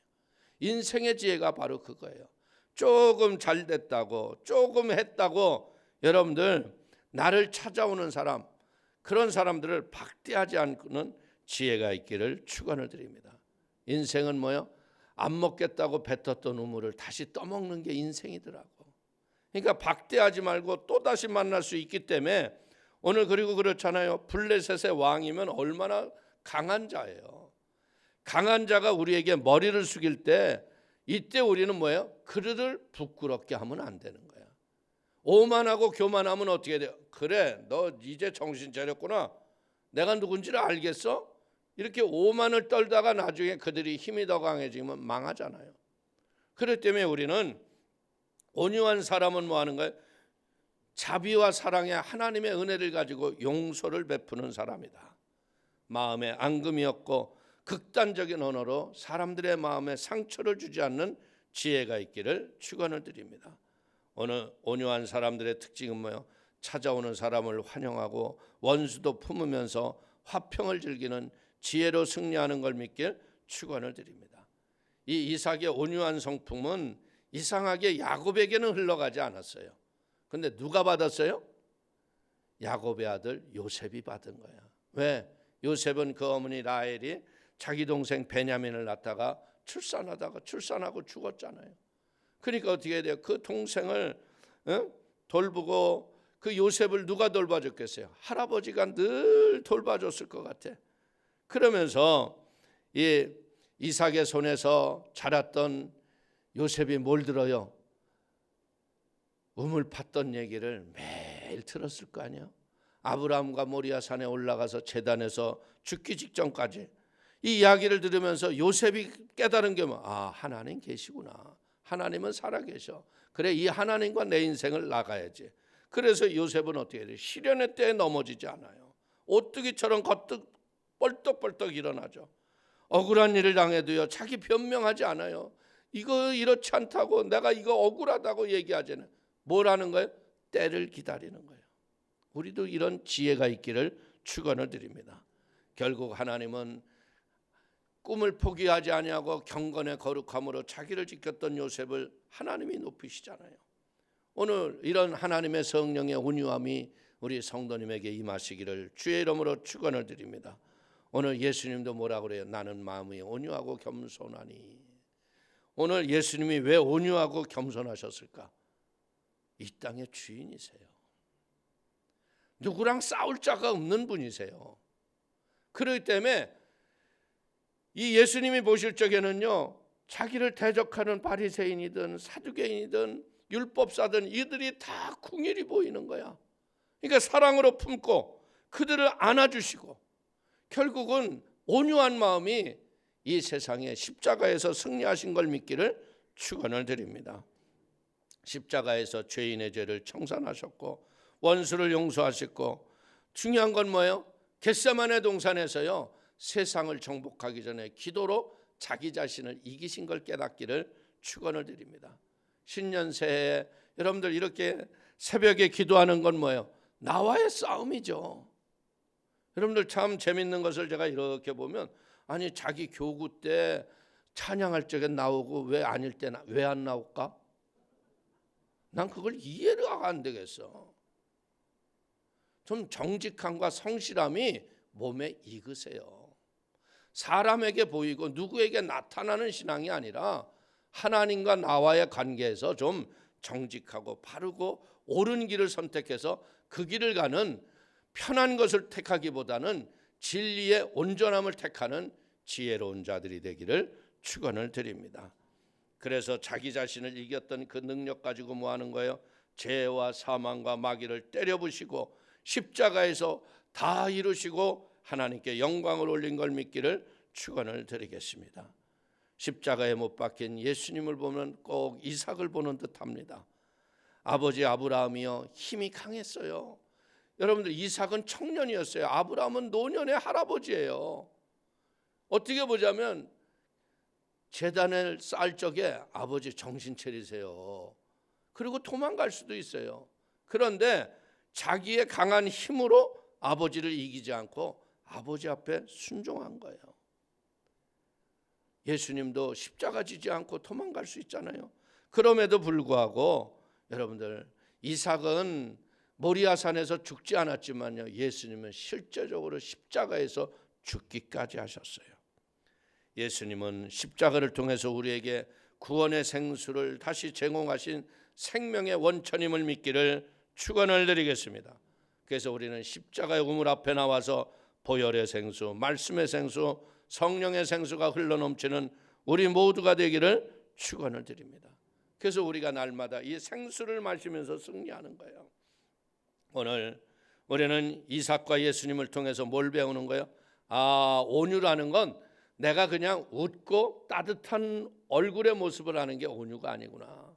인생의 지혜가 바로 그거예요. 조금 잘 됐다고, 조금 했다고 여러분들 나를 찾아오는 사람, 그런 사람들을 박대하지 않고는 지혜가 있기를 축원을 드립니다. 인생은 뭐요? 안 먹겠다고 뱉었던 우물을 다시 떠먹는 게 인생이더라고. 그러니까 박대하지 말고 또다시 만날 수 있기 때문에 오늘, 그리고 그렇잖아요. 블레셋의 왕이면 얼마나 강한 자예요. 강한 자가 우리에게 머리를 숙일 때 이때 우리는 뭐예요? 그들을 부끄럽게 하면 안 되는 거야. 오만하고 교만하면 어떻게 돼요? 그래, 너 이제 정신 차렸구나. 내가 누군지를 알겠어? 이렇게 오만을 떨다가 나중에 그들이 힘이 더 강해지면 망하잖아요. 그렇기 때문에 우리는 온유한 사람은 뭐 하는 거예요? 자비와 사랑의 하나님의 은혜를 가지고 용서를 베푸는 사람이다. 마음에 앙금이 없고 극단적인 언어로 사람들의 마음에 상처를 주지 않는 지혜가 있기를 축원을 드립니다. 오늘 온유한 사람들의 특징은 뭐예요? 찾아오는 사람을 환영하고 원수도 품으면서 화평을 즐기는 지혜로 승리하는 걸 믿길 축원을 드립니다. 이 이삭의 온유한 성품은 이상하게 야곱에게는 흘러가지 않았어요. 근데 누가 받았어요? 야곱의 아들 요셉이 받은 거야. 왜? 요셉은 그 어머니 라헬이 자기 동생 베냐민을 낳다가 출산하고 죽었잖아요. 그러니까 어떻게 해야 돼요? 그 동생을 돌보고 그 요셉을 누가 돌봐줬겠어요? 할아버지가 늘 돌봐줬을 것 같아. 그러면서 이 이삭의 손에서 자랐던 요셉이 뭘 들어요? 우물 팠던 얘기를 매일 들었을 거 아니에요. 아브라함과 모리아 산에 올라가서 제단에서 죽기 직전까지 이 이야기를 들으면서 요셉이 깨달은 게 하나님 계시구나. 하나님은 살아계셔. 그래, 이 하나님과 내 인생을 나가야지. 그래서 요셉은 어떻게 해야 돼요? 시련의 때에 넘어지지 않아요. 오뚜기처럼 벌떡벌떡 일어나죠. 억울한 일을 당해도요, 자기 변명하지 않아요. 이거 이렇지 않다고, 내가 이거 억울하다고 얘기하잖아요. 뭘 하는 거예요? 때를 기다리는 거예요. 우리도 이런 지혜가 있기를 축원을 드립니다. 결국 하나님은 꿈을 포기하지 아니하고 경건의 거룩함으로 자기를 지켰던 요셉을 하나님이 높이시잖아요. 오늘 이런 하나님의 성령의 온유함이 우리 성도님에게 임하시기를 주의 이름으로 축원을 드립니다. 오늘 예수님도 뭐라고 그래요? 나는 마음이 온유하고 겸손하니. 오늘 예수님이 왜 온유하고 겸손하셨을까? 이 땅의 주인이세요. 누구랑 싸울 자가 없는 분이세요. 그렇기 때문에 이 예수님이 보실 적에는요, 자기를 대적하는 바리새인이든 사두개인이든 율법사든 이들이 다 궁일이 보이는 거야. 그러니까 사랑으로 품고 그들을 안아주시고 결국은 온유한 마음이 이 세상에 십자가에서 승리하신 걸 믿기를 축원을 드립니다. 십자가에서 죄인의 죄를 청산하셨고 원수를 용서하셨고, 중요한 건 뭐예요? 겟세마네 동산에서요, 세상을 정복하기 전에 기도로 자기 자신을 이기신 걸 깨닫기를 축원을 드립니다. 신년 새해에 여러분들 이렇게 새벽에 기도하는 건 뭐예요? 나와의 싸움이죠. 여러분들 참 재밌는 것을 제가 이렇게 보면, 아니 자기 교구 때 찬양할 적에 나오고 왜 아닐 때는 왜 안 나올까? 난 그걸 이해가 안 되겠어. 좀 정직함과 성실함이 몸에 익으세요. 사람에게 보이고 누구에게 나타나는 신앙이 아니라 하나님과 나와의 관계에서 좀 정직하고 바르고 옳은 길을 선택해서 그 길을 가는, 편한 것을 택하기보다는 진리의 온전함을 택하는 지혜로운 자들이 되기를 축원을 드립니다. 그래서 자기 자신을 이겼던 그 능력 가지고 뭐 하는 거예요? 죄와 사망과 마귀를 때려부시고 십자가에서 다 이루시고 하나님께 영광을 올린 걸 믿기를 축원을 드리겠습니다. 십자가에 못 박힌 예수님을 보면 꼭 이삭을 보는 듯합니다. 아버지 아브라함이요, 힘이 강했어요. 여러분들, 이삭은 청년이었어요. 아브라함은 노년의 할아버지예요. 어떻게 보자면 제단을 쌓을 적에 아버지 정신 차리세요. 그리고 도망갈 수도 있어요. 그런데 자기의 강한 힘으로 아버지를 이기지 않고 아버지 앞에 순종한 거예요. 예수님도 십자가 지지 않고 도망갈 수 있잖아요. 그럼에도 불구하고 여러분들, 이삭은 모리아산에서 죽지 않았지만요, 예수님은 실제적으로 십자가에서 죽기까지 하셨어요. 예수님은 십자가를 통해서 우리에게 구원의 생수를 다시 제공하신 생명의 원천임을 믿기를 축원을 드리겠습니다. 그래서 우리는 십자가의 우물 앞에 나와서 보혈의 생수, 말씀의 생수, 성령의 생수가 흘러넘치는 우리 모두가 되기를 축원을 드립니다. 그래서 우리가 날마다 이 생수를 마시면서 승리하는 거예요. 오늘 우리는 이삭과 예수님을 통해서 뭘 배우는 거예요? 온유라는 건 내가 그냥 웃고 따뜻한 얼굴의 모습을 하는 게 온유가 아니구나.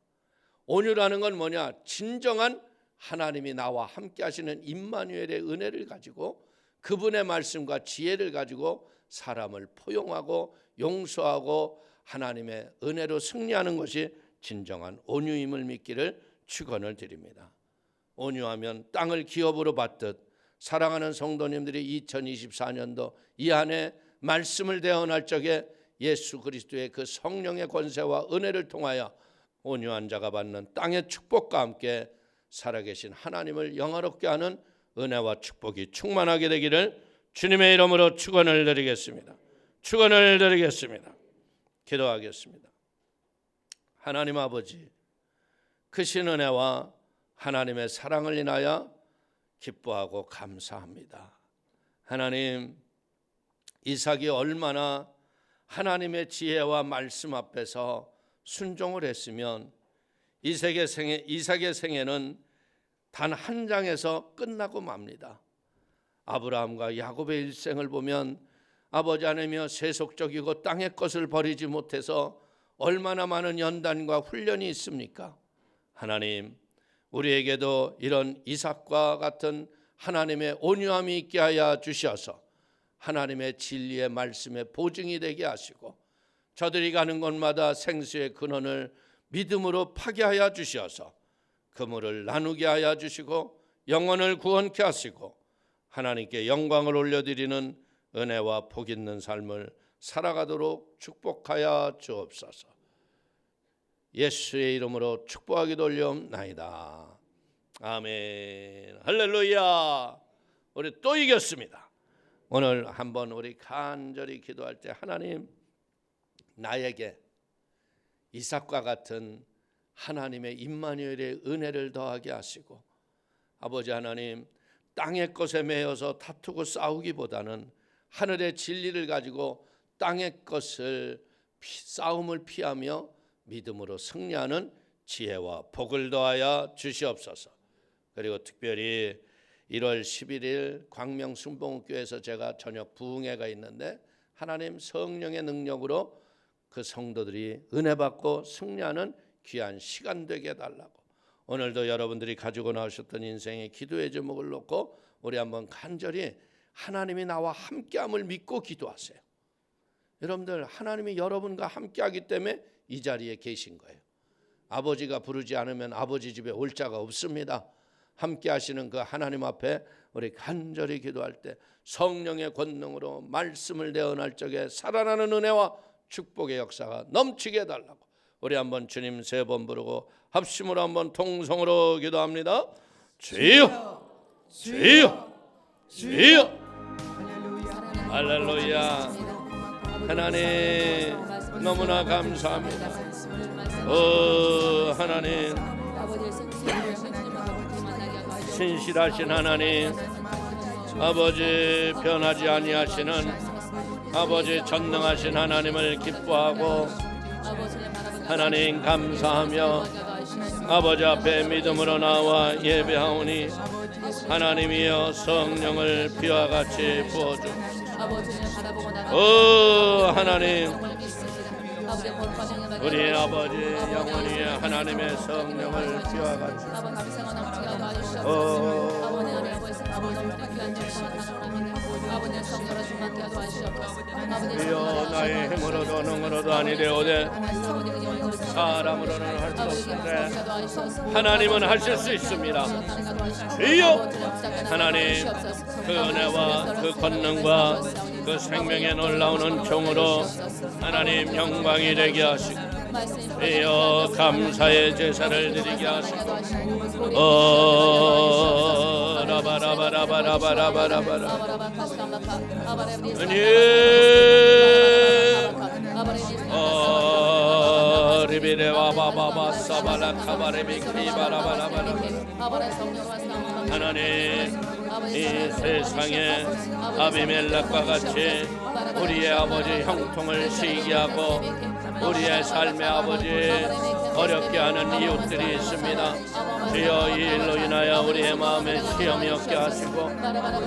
온유라는 건 뭐냐? 진정한 하나님이 나와 함께 하시는 임마누엘의 은혜를 가지고 그분의 말씀과 지혜를 가지고 사람을 포용하고 용서하고 하나님의 은혜로 승리하는 것이 진정한 온유임을 믿기를 축원을 드립니다. 온유하면 땅을 기업으로 받듯 사랑하는 성도님들이 2024년도 이 안에 말씀을 대언할 적에 예수 그리스도의 그 성령의 권세와 은혜를 통하여 온유한 자가 받는 땅의 축복과 함께 살아계신 하나님을 영화롭게 하는 은혜와 축복이 충만하게 되기를 주님의 이름으로 축원을 드리겠습니다. 축원을 드리겠습니다. 기도하겠습니다. 하나님 아버지, 크신 은혜와 하나님의 사랑을 인하여 기뻐하고 감사합니다. 하나님, 이삭이 얼마나 하나님의 지혜와 말씀 앞에서 순종을 했으면 이삭의 생애는 단 한 장에서 끝나고 맙니다. 아브라함과 야곱의 일생을 보면 아버지 하나님이여 세속적이고 땅의 것을 버리지 못해서 얼마나 많은 연단과 훈련이 있습니까? 하나님, 우리에게도 이런 이삭과 같은 하나님의 온유함이 있게 하여 주셔서 하나님의 진리의 말씀의 보증이 되게 하시고 저들이 가는 곳마다 생수의 근원을 믿음으로 파괴하여 주셔서 그물을 나누게 하여 주시고 영혼을 구원케 하시고 하나님께 영광을 올려드리는 은혜와 복 있는 삶을 살아가도록 축복하여 주옵소서. 예수의 이름으로 축복하기도 올려옵나이다. 아멘. 할렐루야. 우리 또 이겼습니다. 오늘 한번 우리 간절히 기도할 때 하나님, 나에게 이삭과 같은 하나님의 임마누엘의 은혜를 더하게 하시고 아버지 하나님, 땅의 것에 매여서 다투고 싸우기보다는 하늘의 진리를 가지고 땅의 것을 싸움을 피하며 믿음으로 승리하는 지혜와 복을 더하여 주시옵소서. 그리고 특별히 1월 11일 광명순복음교회에서 제가 저녁 부흥회가 있는데 하나님 성령의 능력으로 그 성도들이 은혜 받고 승리하는 귀한 시간 되게 해달라고, 오늘도 여러분들이 가지고 나오셨던 인생의 기도의 제목을 놓고 우리 한번 간절히 하나님이 나와 함께함을 믿고 기도하세요. 여러분들, 하나님이 여러분과 함께하기 때문에 이 자리에 계신 거예요. 아버지가 부르지 않으면 아버지 집에 올 자가 없습니다. 함께 하시는 그 하나님 앞에 우리 간절히 기도할 때 성령의 권능으로 말씀을 대언할 적에 살아나는 은혜와 축복의 역사가 넘치게 해달라고 우리 한번 주님 3번 부르고 합심으로 한번 통성으로 기도합니다. 주여, 주여, 주여. 할렐루야. 하나님 너무나 감사합니다. 하나님, 신실하신 하나님, 아버지 변하지 아니하시는 아버지 전능하신 하나님을 기뻐하고 하나님 감사하며 아버지 앞에 믿음으로 나와 예배하오니 하나님이여 성령을 비와 같이 부어주옵소서. 하나님, 우리 아버지 영원히 하나님의 성령을 비와 같이 이여 나의 힘으로도 능으로도 아니되오되 사람으로는 할 수 없는데 하나님은 하실 수 있습니다. 이여 하나님, 그 은혜와 그 권능과 그 생명의 놀라운 종으로 하나님 영광이 되게 하시고 이여 감사의 제사를 드리게 하시고 라바라바라바라바라바라바라 리비레와 바바바 사바라 카바레미 키바라바라바라. 하나님, 이 세상에 아비멜렉과 같이 우리의 아버지 형통을 시기하고 우리의 삶의 아버지 어렵게 하는 이웃들이 있습니다. 주여, 이 일로 인하여 우리의 마음에 시험이 없게 하시고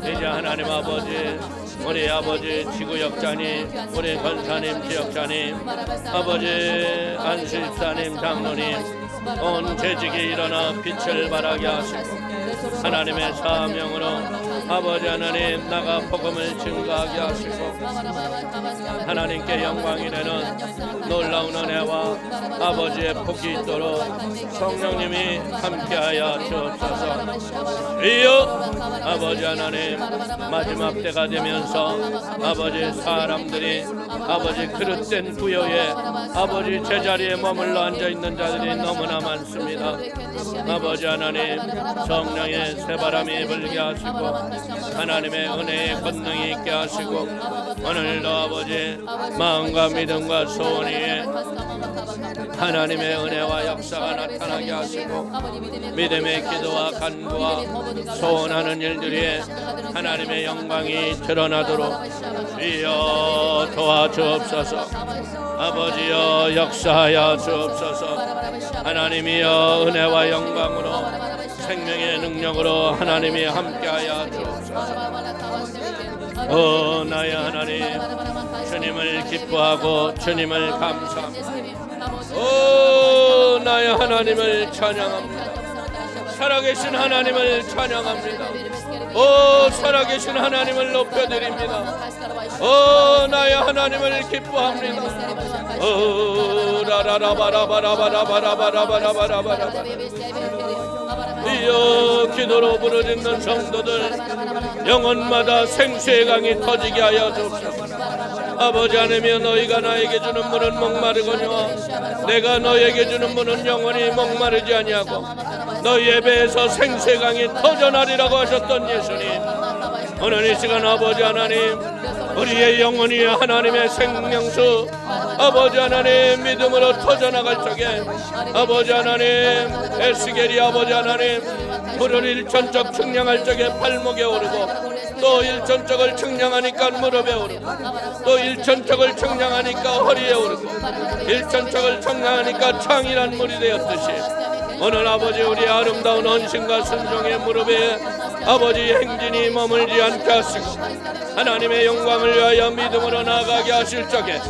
이제 하나님 아버지, 우리 아버지 지구역장님, 우리 권사님, 지역장님, 아버지 안수집사님, 장로님, 온 재직이 일어나 빛을 발하게 하시고 하나님의 사명으로 아버지 하나님 나가 복음을 증거하게 하시고 하나님께 영광이 되는 놀라운 은혜와 아버지의 복이 있도록 성령님이 함께하여 주옵소서. 주여 아버지 하나님 마지막 때가 되면서 아버지 사람들이 아버지 그릇된 부여에 아버지 제자리에 머물러 앉아있는 자들이 너무나 많습니다. 아버지 하나님 성령의 새바람이 불게 하시고 하나님의 은혜의 권능이 있게 하시고 오늘도 아버지 마음과 믿음과 소원 위에 하나님의 은혜와 역사가 나타나게 하시고 믿음의 기도와 간구와 소원하는 일들이 하나님의 영광이 드러나도록 주여 도와주옵소서. 아버지여 역사하여 주옵소서. 하나님이여 은혜와 영광으로 생명의 능력으로 하나님이 함께하여 주옵소서. 오 나의 하나님 주님을 기뻐하고 주님을 감사합니다. 오 나의 하나님을 찬양합니다. 살아계신 하나님을 찬양합니다. 오 살아계신 하나님을 높여드립니다. 오 나의 하나님을 기뻐합니다. 오 라라라바라바라바라바라바라바라바라바라 이여 기도로 부르짖는 성도들 영혼마다 생수의 강이 터지게 하여 주옵소서. 아버지 하나님이여 너희가 나에게 주는 물은 목마르거니와 내가 너희에게 주는 물은 영원히 목마르지 아니하고 너희의 배에서 생수의 강이 터져나리라고 하셨던 예수님, 오늘 이 시간 아버지 하나님 우리의 영혼이 하나님의 생명수 아버지 하나님 믿음으로 터져나갈 적에 아버지 하나님 에스겔이 아버지 하나님 물을 일천적 측량할 적에 발목에 오르고 또 일천적을 측량하니까 무릎에 오르고 또 일천적을 측량하니까 허리에 오르고 일천적을 측량하니까 창이란 물이 되었듯이 오늘 아버지 우리의 아름다운 헌신과 순종의 무릎에 아버지 행진이 머물지 않게 하시고 하나님의 영광을 위하여 믿음으로 나아가게 하실 적에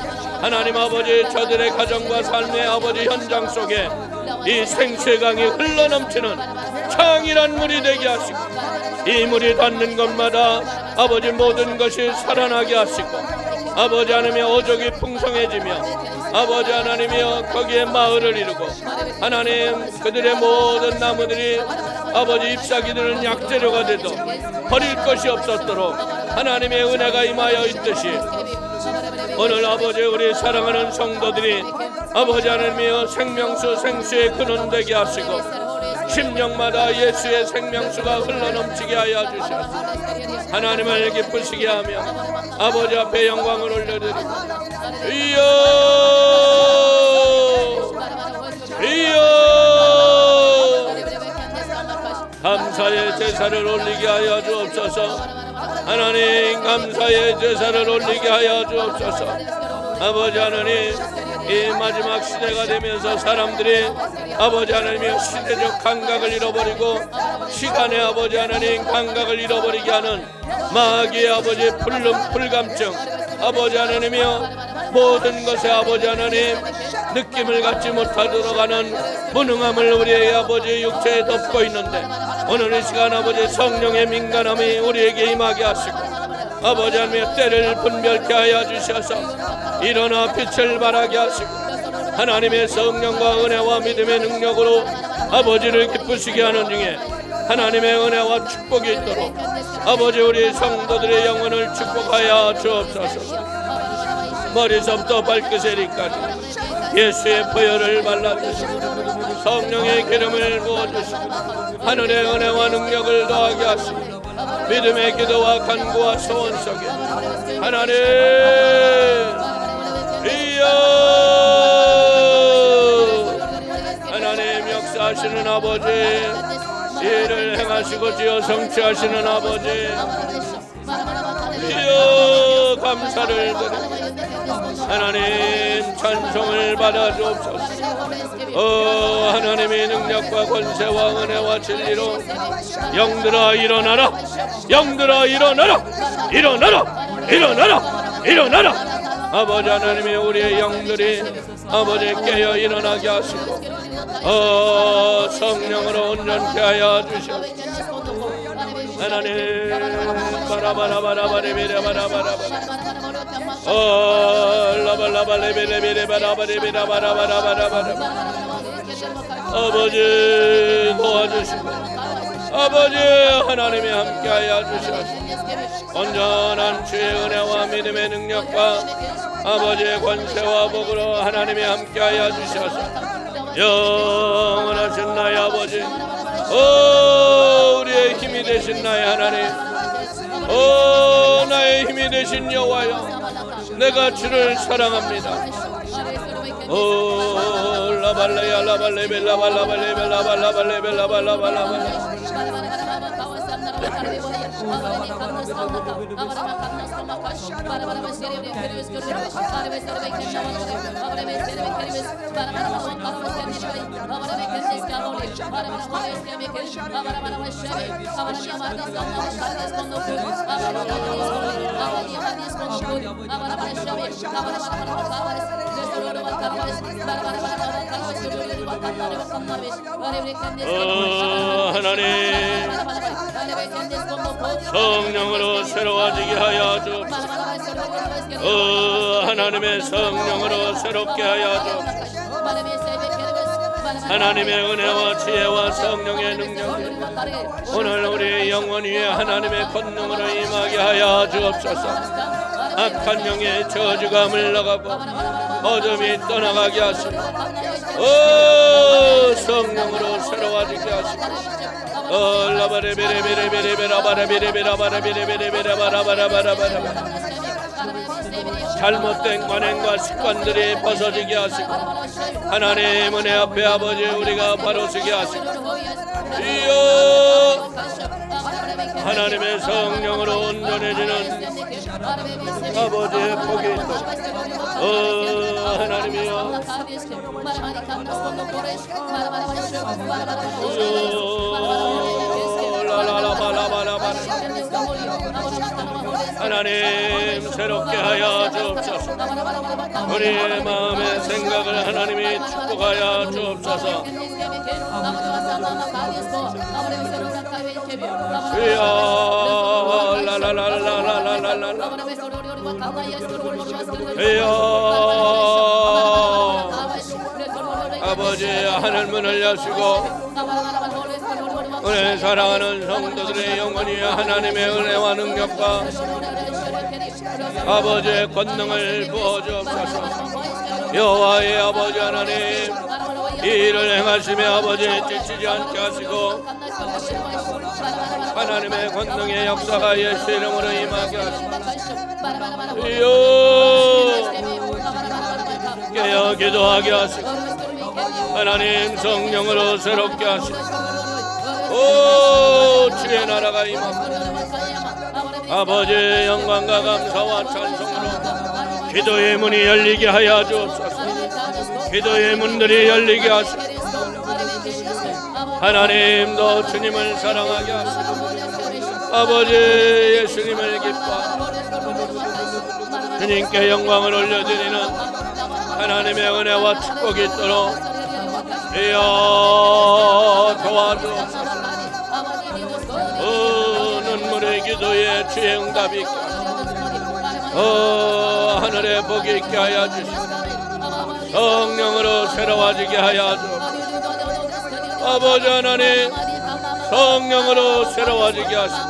하나님 아버지 저들의 가정과 삶의 아버지 현장 속에 이 생수의 강이 흘러넘치는 창이란 물이 되게 하시고 이 물이 닿는 곳마다 아버지 모든 것이 살아나게 하시고 아버지 하나님의 어족이 풍성해지며 아버지 하나님이여 거기에 마을을 이루고 하나님 그들의 모든 나무들이 아버지 잎사귀들은 약재료가 되도 버릴 것이 없었도록 하나님의 은혜가 임하여 있듯이 오늘 아버지 우리 사랑하는 성도들이 아버지 하나님이여 생명수 생수의 근원 되게 하시고 심령마다 예수의 생명수가 흘러넘치게 하여 주셔서 하나님을 기쁘시게 하며 아버지 앞에 영광을 올려드리고 이여 감사의 제사를 올리게 하여 주옵소서. 하나님 감사의 제사를 올리게 하여 주옵소서. 아버지 하나님 이 마지막 시대가 되면서 사람들이 아버지 하나님의 시대적 감각을 잃어버리고 시간의 아버지 하나님 감각을 잃어버리게 하는 마귀의 아버지 불감증 아버지 하나님이여 모든 것에 아버지 하나님 느낌을 갖지 못하도록 하는 무능함을 우리의 아버지 육체에 덮고 있는데 오늘 이 시간 아버지 성령의 민감함이 우리에게 임하게 하시고 아버지 하나님의 때를 분별케 하여 주셔서 일어나 빛을 발하게 하시고 하나님의 성령과 은혜와 믿음의 능력으로 아버지를 기쁘시게 하는 중에 하나님의 은혜와 축복이 있도록 아버지 우리 성도들의 영혼을 축복하여 주옵소서. 머리서부터 발끝에리까지 예수의 보혈을 발라주시고 성령의 기름을 부어주시고 하늘의 은혜와 능력을 더하게 하시고 믿음의 기도와 간구와 소원 속에 하나님 이여 하나님 역사하시는 아버지 일을 행하시고 지어 성취하시는 아버지 이여 감사를 드립니다. 하나님 찬송을 받아 주옵소서. 하나님의 능력과 권세와 은혜와 진리로 영들아 일어나라 영들아 일어나라 일어나라 일어나라 일어나라 아버지 하나님의 우리의 영들이 아버지 깨어 일어나게 하시고 성령으로 온전케 하여 주시옵소서. 하나님 바라바라바라바리비라바라바라 라발라발레비레비레바라바리비라바라바라바라바라 아버지 도와주시고 아버지 하나님이 함께하여 주시옵소서. 온전한 주의 은혜와 믿음의 능력과 아버지의 권세와 복으로 하나님이 함께하여 주셔서 영원하신 나의 아버지 우리의 힘이 되신 나의 하나님 나의 힘이 되신 여호와여 내가 주를 사랑합니다. 라발레야 라발레벨 라발라발레벨 라발라발레벨 라발라발라발라 하나님 성령으로 새로워지게 하여 주옵소서. 하나님의 성령으로 새롭게 하여 주옵소서. 하나님의 은혜와 지혜와 성령의 능력이 오늘 우리의 영혼 위에 하나님의 권능으로 임하게 하여 주옵소서. 악한 영의 저주가 물러가고 어둠이 떠나가게 하시고 성령으로 새로워지게 하시고 라바레베레베레베레베라바레베레베라바레베레베라바라바라바라바라 잘못된 관행과 습관들이 벗어지게 하시고 하나님 은혜 앞에 아버지 우리가 바로 서게 하시고 이여 하나님의 성령으로 온전해지는 아버지의 복이 있도록 하나님이여 하나님 새롭게 하여 주옵소서. 우리의 마음의 생각을 하나님이 축복하여 주옵소서. 주여 라라라라라라라라 주여 아버지 하늘 문을 여시고 우리 사랑하는 성도들의 영혼이 하나님의 은혜와 능력과 아버지의 권능을 부어주옵소서. 여호와의 아버지 하나님 이 일을 행하시며 아버지 지치지 않게 하시고 하나님의 권능의 역사가 예수 이름으로 임하게 하시고 주여 깨어 기도하게 하시고 하나님 성령으로 새롭게 하시고 주의 나라가 임합니다. 아버지의 영광과 감사와 찬송으로 기도의 문이 열리게 하여 주옵소서. 기도의 문들이 열리게 하시고 하나님도 주님을 사랑하게 하시고 아버지 예수님을 기뻐하고 주님께 영광을 올려드리는 하나님의 은혜와 축복이 있도록 이어 도와주옵소서. 눈물의 기도에 주의 응답이 있게 하늘의 복이 있게 하여 주시고 성령으로 새로워지게 하여 주옵소서. 아버지 하나님 성령으로 새로워지게 하시고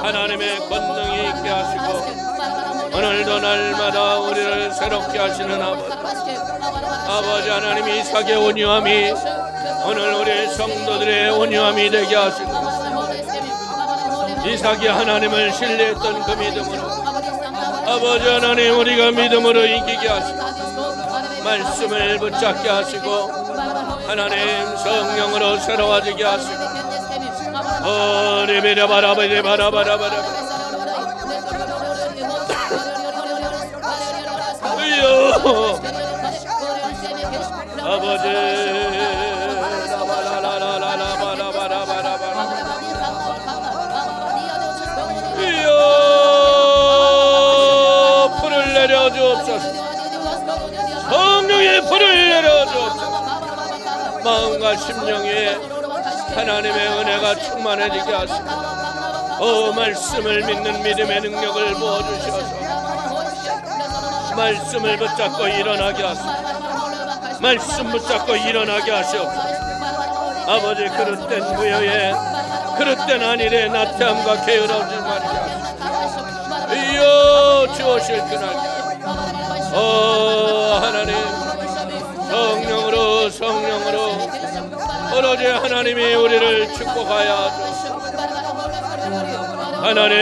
하나님의 권능이 있게 하시고 오늘도 날마다 우리를 새롭게 하시는 아버지 하나님 이삭의 온유함이 오늘 우리 성도들의 온유함이 되게 하시고 이삭이 하나님을 신뢰했던 그 믿음으로 아버지 하나님 우리가 믿음으로 이기게 하시고 말씀을 붙잡게 하시고 하나님 성령으로 새로워지게 하시고 리비라바라바라바라바라 아버지 불을 내려주옵소서. 성령의 불을 내려주옵소서. 심령 위에 하나님의 은혜가 충만해지게 하시고 말씀을 믿는 믿음의 능력을 부어주셔서 말씀을 붙잡고 일어나게 하시고 말씀 붙잡고 일어나게 하시옵소서. 아버지 그릇된 무효에 그릇된 안일에 나태함과 게으름을 말게 하시고 이여 주오실 그날 하나님 성령으로 오로지 하나님이 우리를 축복하여 하소서. 하나님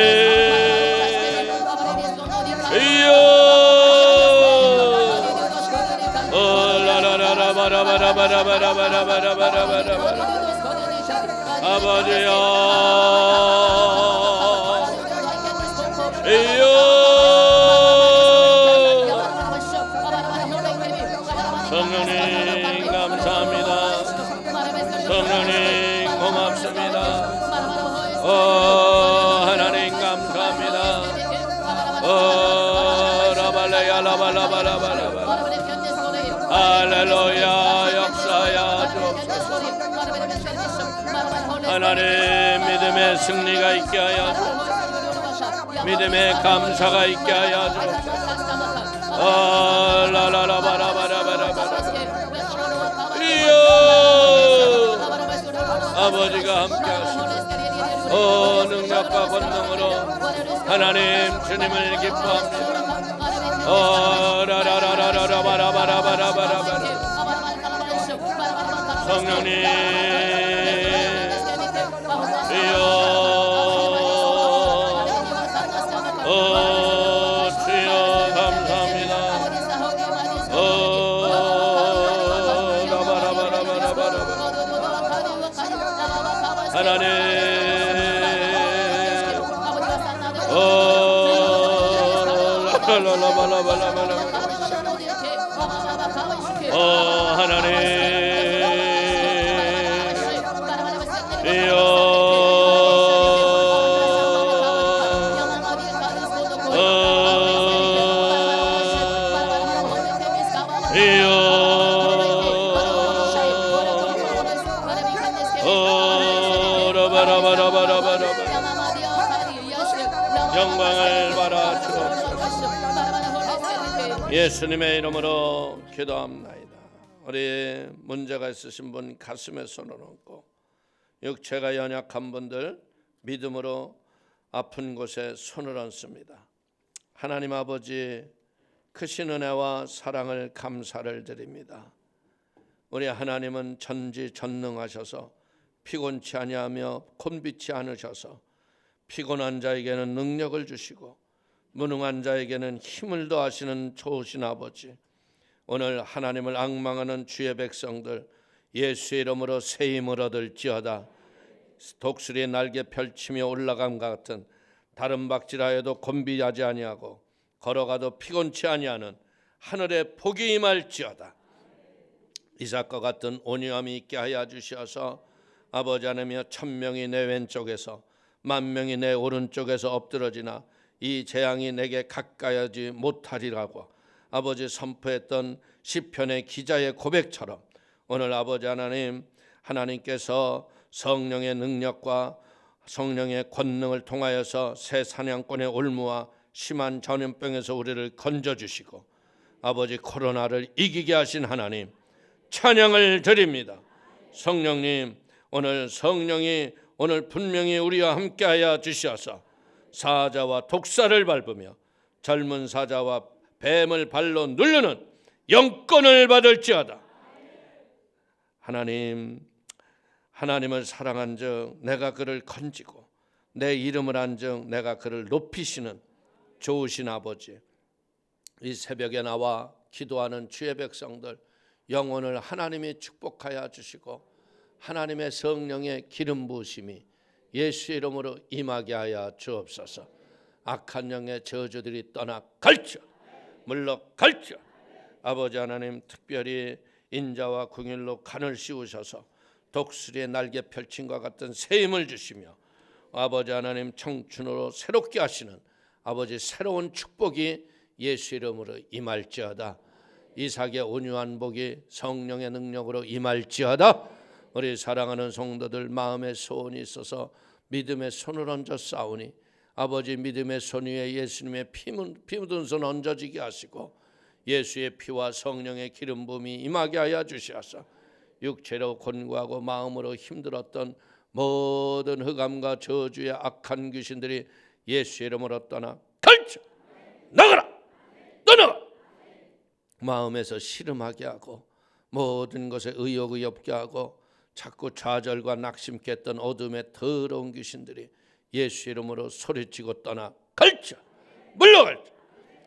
이여 아버지여 이여 성령님 감사합니다. 성령님 고맙습니다. 하나님 감사합니다. 라발레야 라발라발라발라 할렐루야 역사야 주옵소서. 하나님 믿음의 승리가 있게 하여 주옵소서. 믿음의 감사가 있게 하여 주옵소서. 라라라바라바라바라바라 이여 아버지가 함께 하시고 능력과 권능으로 하나님 주님을 기뻐합니다. 라라라라라바라바라바라바라 성령님 이여 주여 감사합니다. 라바라바라바라바라 하나님 하나님 영광을 받아 주옵소서. 예수님의 이름으로 기도합나이다. 우리 문제가 있으신 분 가슴에 손을 얹고 육체가 연약한 분들 믿음으로 아픈 곳에 손을 얹습니다. 하나님 아버지 크신 은혜와 사랑을 감사를 드립니다. 우리 하나님은 전지전능하셔서 피곤치 아니하며 곤비치 않으셔서 피곤한 자에게는 능력을 주시고 무능한 자에게는 힘을 더하시는 좋으신 아버지, 오늘 하나님을 앙망하는 주의 백성들 예수의 이름으로 새 힘을 얻을지어다. 독수리의 날개 펼치며 올라감과 같은 다른 박질하여도 곤비하지 아니하고 걸어가도 피곤치 아니하는 하늘의 복이 임할지어다. 이삭과 같은 온유함이 있게 하여 주셔서 아버지 하나님이여 1000명이 내 왼쪽에서 10,000명이 내 오른쪽에서 엎드러지나 이 재앙이 내게 가까이하지 못하리라고 아버지 선포했던 시편의 기자의 고백처럼 오늘 아버지 하나님 하나님께서 성령의 능력과 성령의 권능을 통하여서 새 사냥꾼의 올무와 심한 전염병에서 우리를 건져주시고 아버지 코로나를 이기게 하신 하나님 찬양을 드립니다. 성령님 오늘 성령이 오늘 분명히 우리와 함께하여 주셔서 사자와 독사를 밟으며 젊은 사자와 뱀을 발로 누르는 영권을 받을지어다. 하나님을 사랑한즉 내가 그를 건지고 내 이름을 한즉 내가 그를 높이시는 좋으신 아버지, 이 새벽에 나와 기도하는 주의 백성들 영혼을 하나님이 축복하여 주시고 하나님의 성령의 기름 부으심이 예수의 이름으로 임하게 하여 주옵소서. 악한 영의 저주들이 떠나 갈지어 물러갈지어. 아버지 하나님 특별히 인자와 궁일로 간을 씌우셔서 독수리의 날개 펼친과 같은 새 힘을 주시며 아버지 하나님 청춘으로 새롭게 하시는 아버지 새로운 축복이 예수 이름으로 임할지어다. 이삭의 온유한 복이 성령의 능력으로 임할지어다. 우리 사랑하는 성도들 마음의 소원이 있어서 믿음의 손을 얹어 싸우니 아버지 믿음의 손 위에 예수님의 피 묻은 손 얹어지게 하시고 예수의 피와 성령의 기름 부음이 임하게 하여 주시옵소서. 육체로 곤고하고 마음으로 힘들었던 모든 흑암과 저주의 악한 귀신들이 예수의 이름으로 떠나 걸쳐 나가라, 떠나가. 마음에서 시름하게 하고 모든 것에 의욕이 없게 하고 자꾸 좌절과 낙심케 했던 어둠의 더러운 귀신들이 예수 이름으로 소리치고 떠나 걸쳐 물러갈자.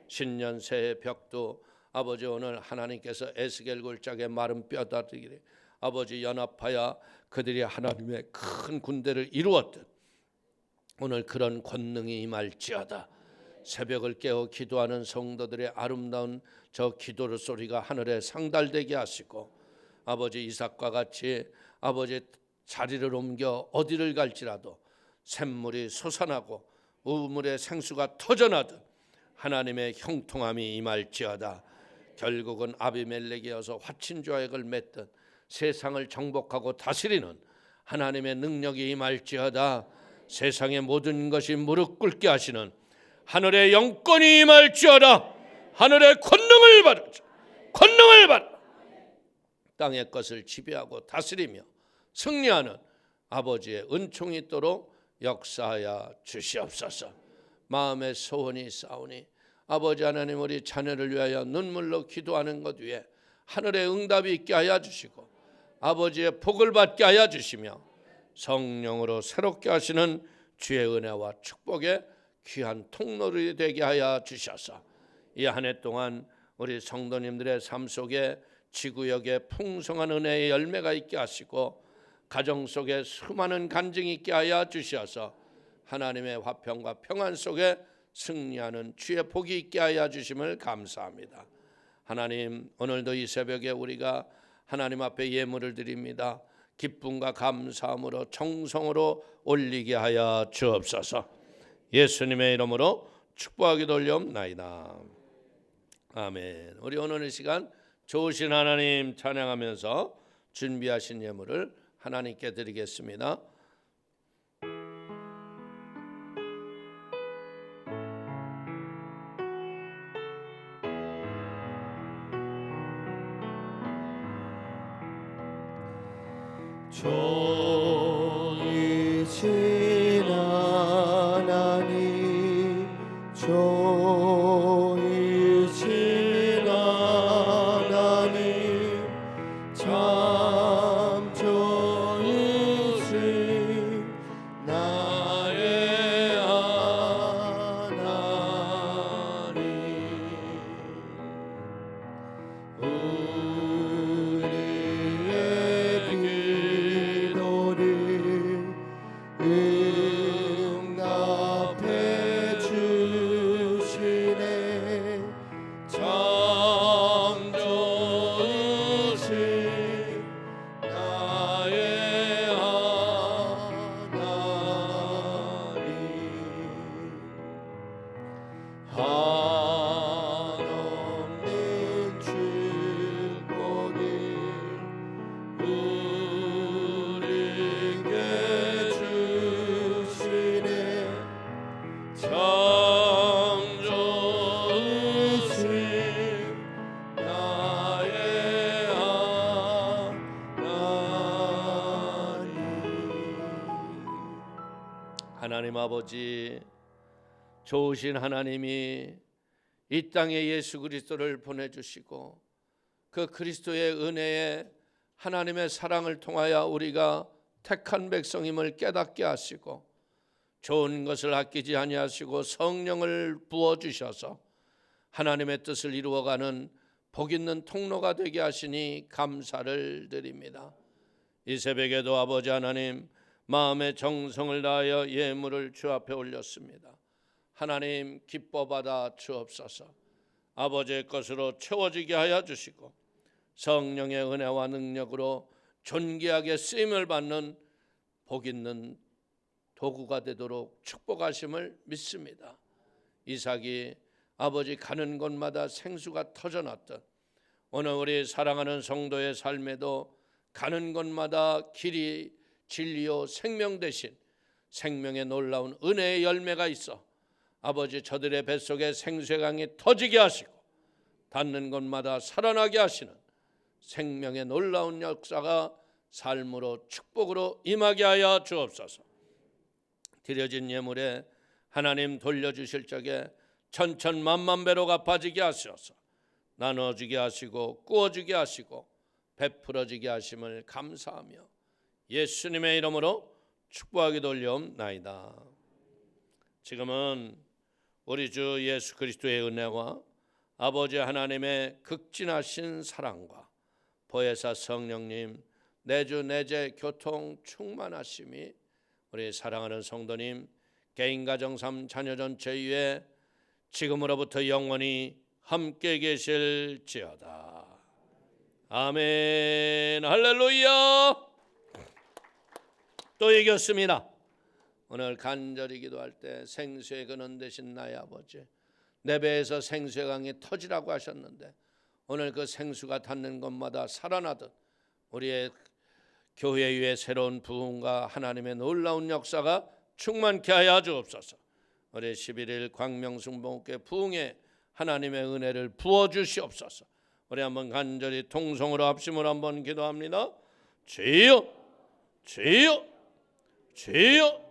신년 새해 벽도 아버지 오늘 하나님께서 에스겔 골짜기에 마른 뼈다귀들이 아버지 연합하여 그들이 하나님의 큰 군대를 이루었듯 오늘 그런 권능이 임할지어다. 새벽을 깨어 기도하는 성도들의 아름다운 저 기도의 소리가 하늘에 상달되게 하시고 아버지 이삭과 같이 아버지 자리를 옮겨 어디를 갈지라도 샘물이 솟아나고 우물의 생수가 터져나듯 하나님의 형통함이 임할지어다. 결국은 아비멜렉이어서 화친조약을 맺듯 세상을 정복하고 다스리는 하나님의 능력이 임할지어다. 세상의 모든 것이 무릎 꿇게 하시는 하늘의 영권이 임할지어다. 하늘의 권능을 받으자. 권능을 받아 땅의 것을 지배하고 다스리며 승리하는 아버지의 은총이 있도록 역사하여 주시옵소서. 마음의 소원이 싸우니 아버지 하나님 우리 자녀를 위하여 눈물로 기도하는 것 위에 하늘의 응답이 있게 하여 주시고 아버지의 복을 받게 하여 주시며 성령으로 새롭게 하시는 주의 은혜와 축복의 귀한 통로를 되게 하여 주셔서 이 한 해 동안 우리 성도님들의 삶 속에 지구역에 풍성한 은혜의 열매가 있게 하시고 가정 속에 수많은 간증이 있게 하여 주셔서 하나님의 화평과 평안 속에 승리하는 주의 복이 있게 하여 주심을 감사합니다. 하나님 오늘도 이 새벽에 우리가 하나님 앞에 예물을 드립니다. 기쁨과 감사함으로 정성으로 올리게 하여 주옵소서. 예수님의 이름으로 축복하기도 올려옵나이다. 아멘. 우리 오늘 이 시간 좋으신 하나님 찬양하면서 준비하신 예물을 하나님께 드리겠습니다. 좋으신 하나님, 좋으신 하나님, 참 좋으신 나의 하나님. 우리의 기도를 응답해 주시네. 참 좋으신 나의 하나님. 한없는 축복이 우리에게 주시네. 참 좋으신 나의 하나님. 하나님 아버지, 좋으신 하나님이 이 땅에 예수 그리스도를 보내주시고 그 그리스도의 은혜에 하나님의 사랑을 통하여 우리가 택한 백성임을 깨닫게 하시고 좋은 것을 아끼지 아니하시고 성령을 부어주셔서 하나님의 뜻을 이루어가는 복 있는 통로가 되게 하시니 감사를 드립니다. 이 새벽에도 아버지 하나님 마음의 정성을 다하여 예물을 주 앞에 올렸습니다. 하나님 기뻐 받아 주옵소서. 아버지의 것으로 채워지게 하여 주시고 성령의 은혜와 능력으로 존귀하게 쓰임을 받는 복 있는 도구가 되도록 축복하심을 믿습니다. 이삭이 아버지 가는 곳마다 생수가 터져났듯 오늘 우리 사랑하는 성도의 삶에도 가는 곳마다 길이 진리요 생명 되신 생명의 놀라운 은혜의 열매가 있어 아버지 저들의 뱃속에 생수의 강이 터지게 하시고 닿는 곳마다 살아나게 하시는 생명의 놀라운 역사가 삶으로 축복으로 임하게 하여 주옵소서. 드려진 예물에 하나님 돌려주실 적에 천천만만배로 갚아지게 하셔서 나눠주게 하시고 구워주게 하시고 베풀어지게 하심을 감사하며 예수님의 이름으로 축복하기 돌려옵나이다. 지금은 우리 주 예수 그리스도의 은혜와 아버지 하나님의 극진하신 사랑과 보혜사 성령님 내주 내재 교통 충만하심이 우리 사랑하는 성도님 개인 가정 삶 자녀 전체 위에 지금으로부터 영원히 함께 계실지어다. 아멘. 할렐루야. 또 이겼습니다. 오늘 간절히 기도할 때 생수의 근원 되신 나의 아버지, 내 배에서 생수의 강이 터지라고 하셨는데 오늘 그 생수가 닿는 곳마다 살아나듯 우리의 교회 위에 새로운 부흥과 하나님의 놀라운 역사가 충만케 하여 주옵소서. 우리 11일 광명승봉교회 부흥에 하나님의 은혜를 부어주시옵소서. 우리 한번 간절히 통성으로 합심으로 한번 기도합니다. 주여 주여 주여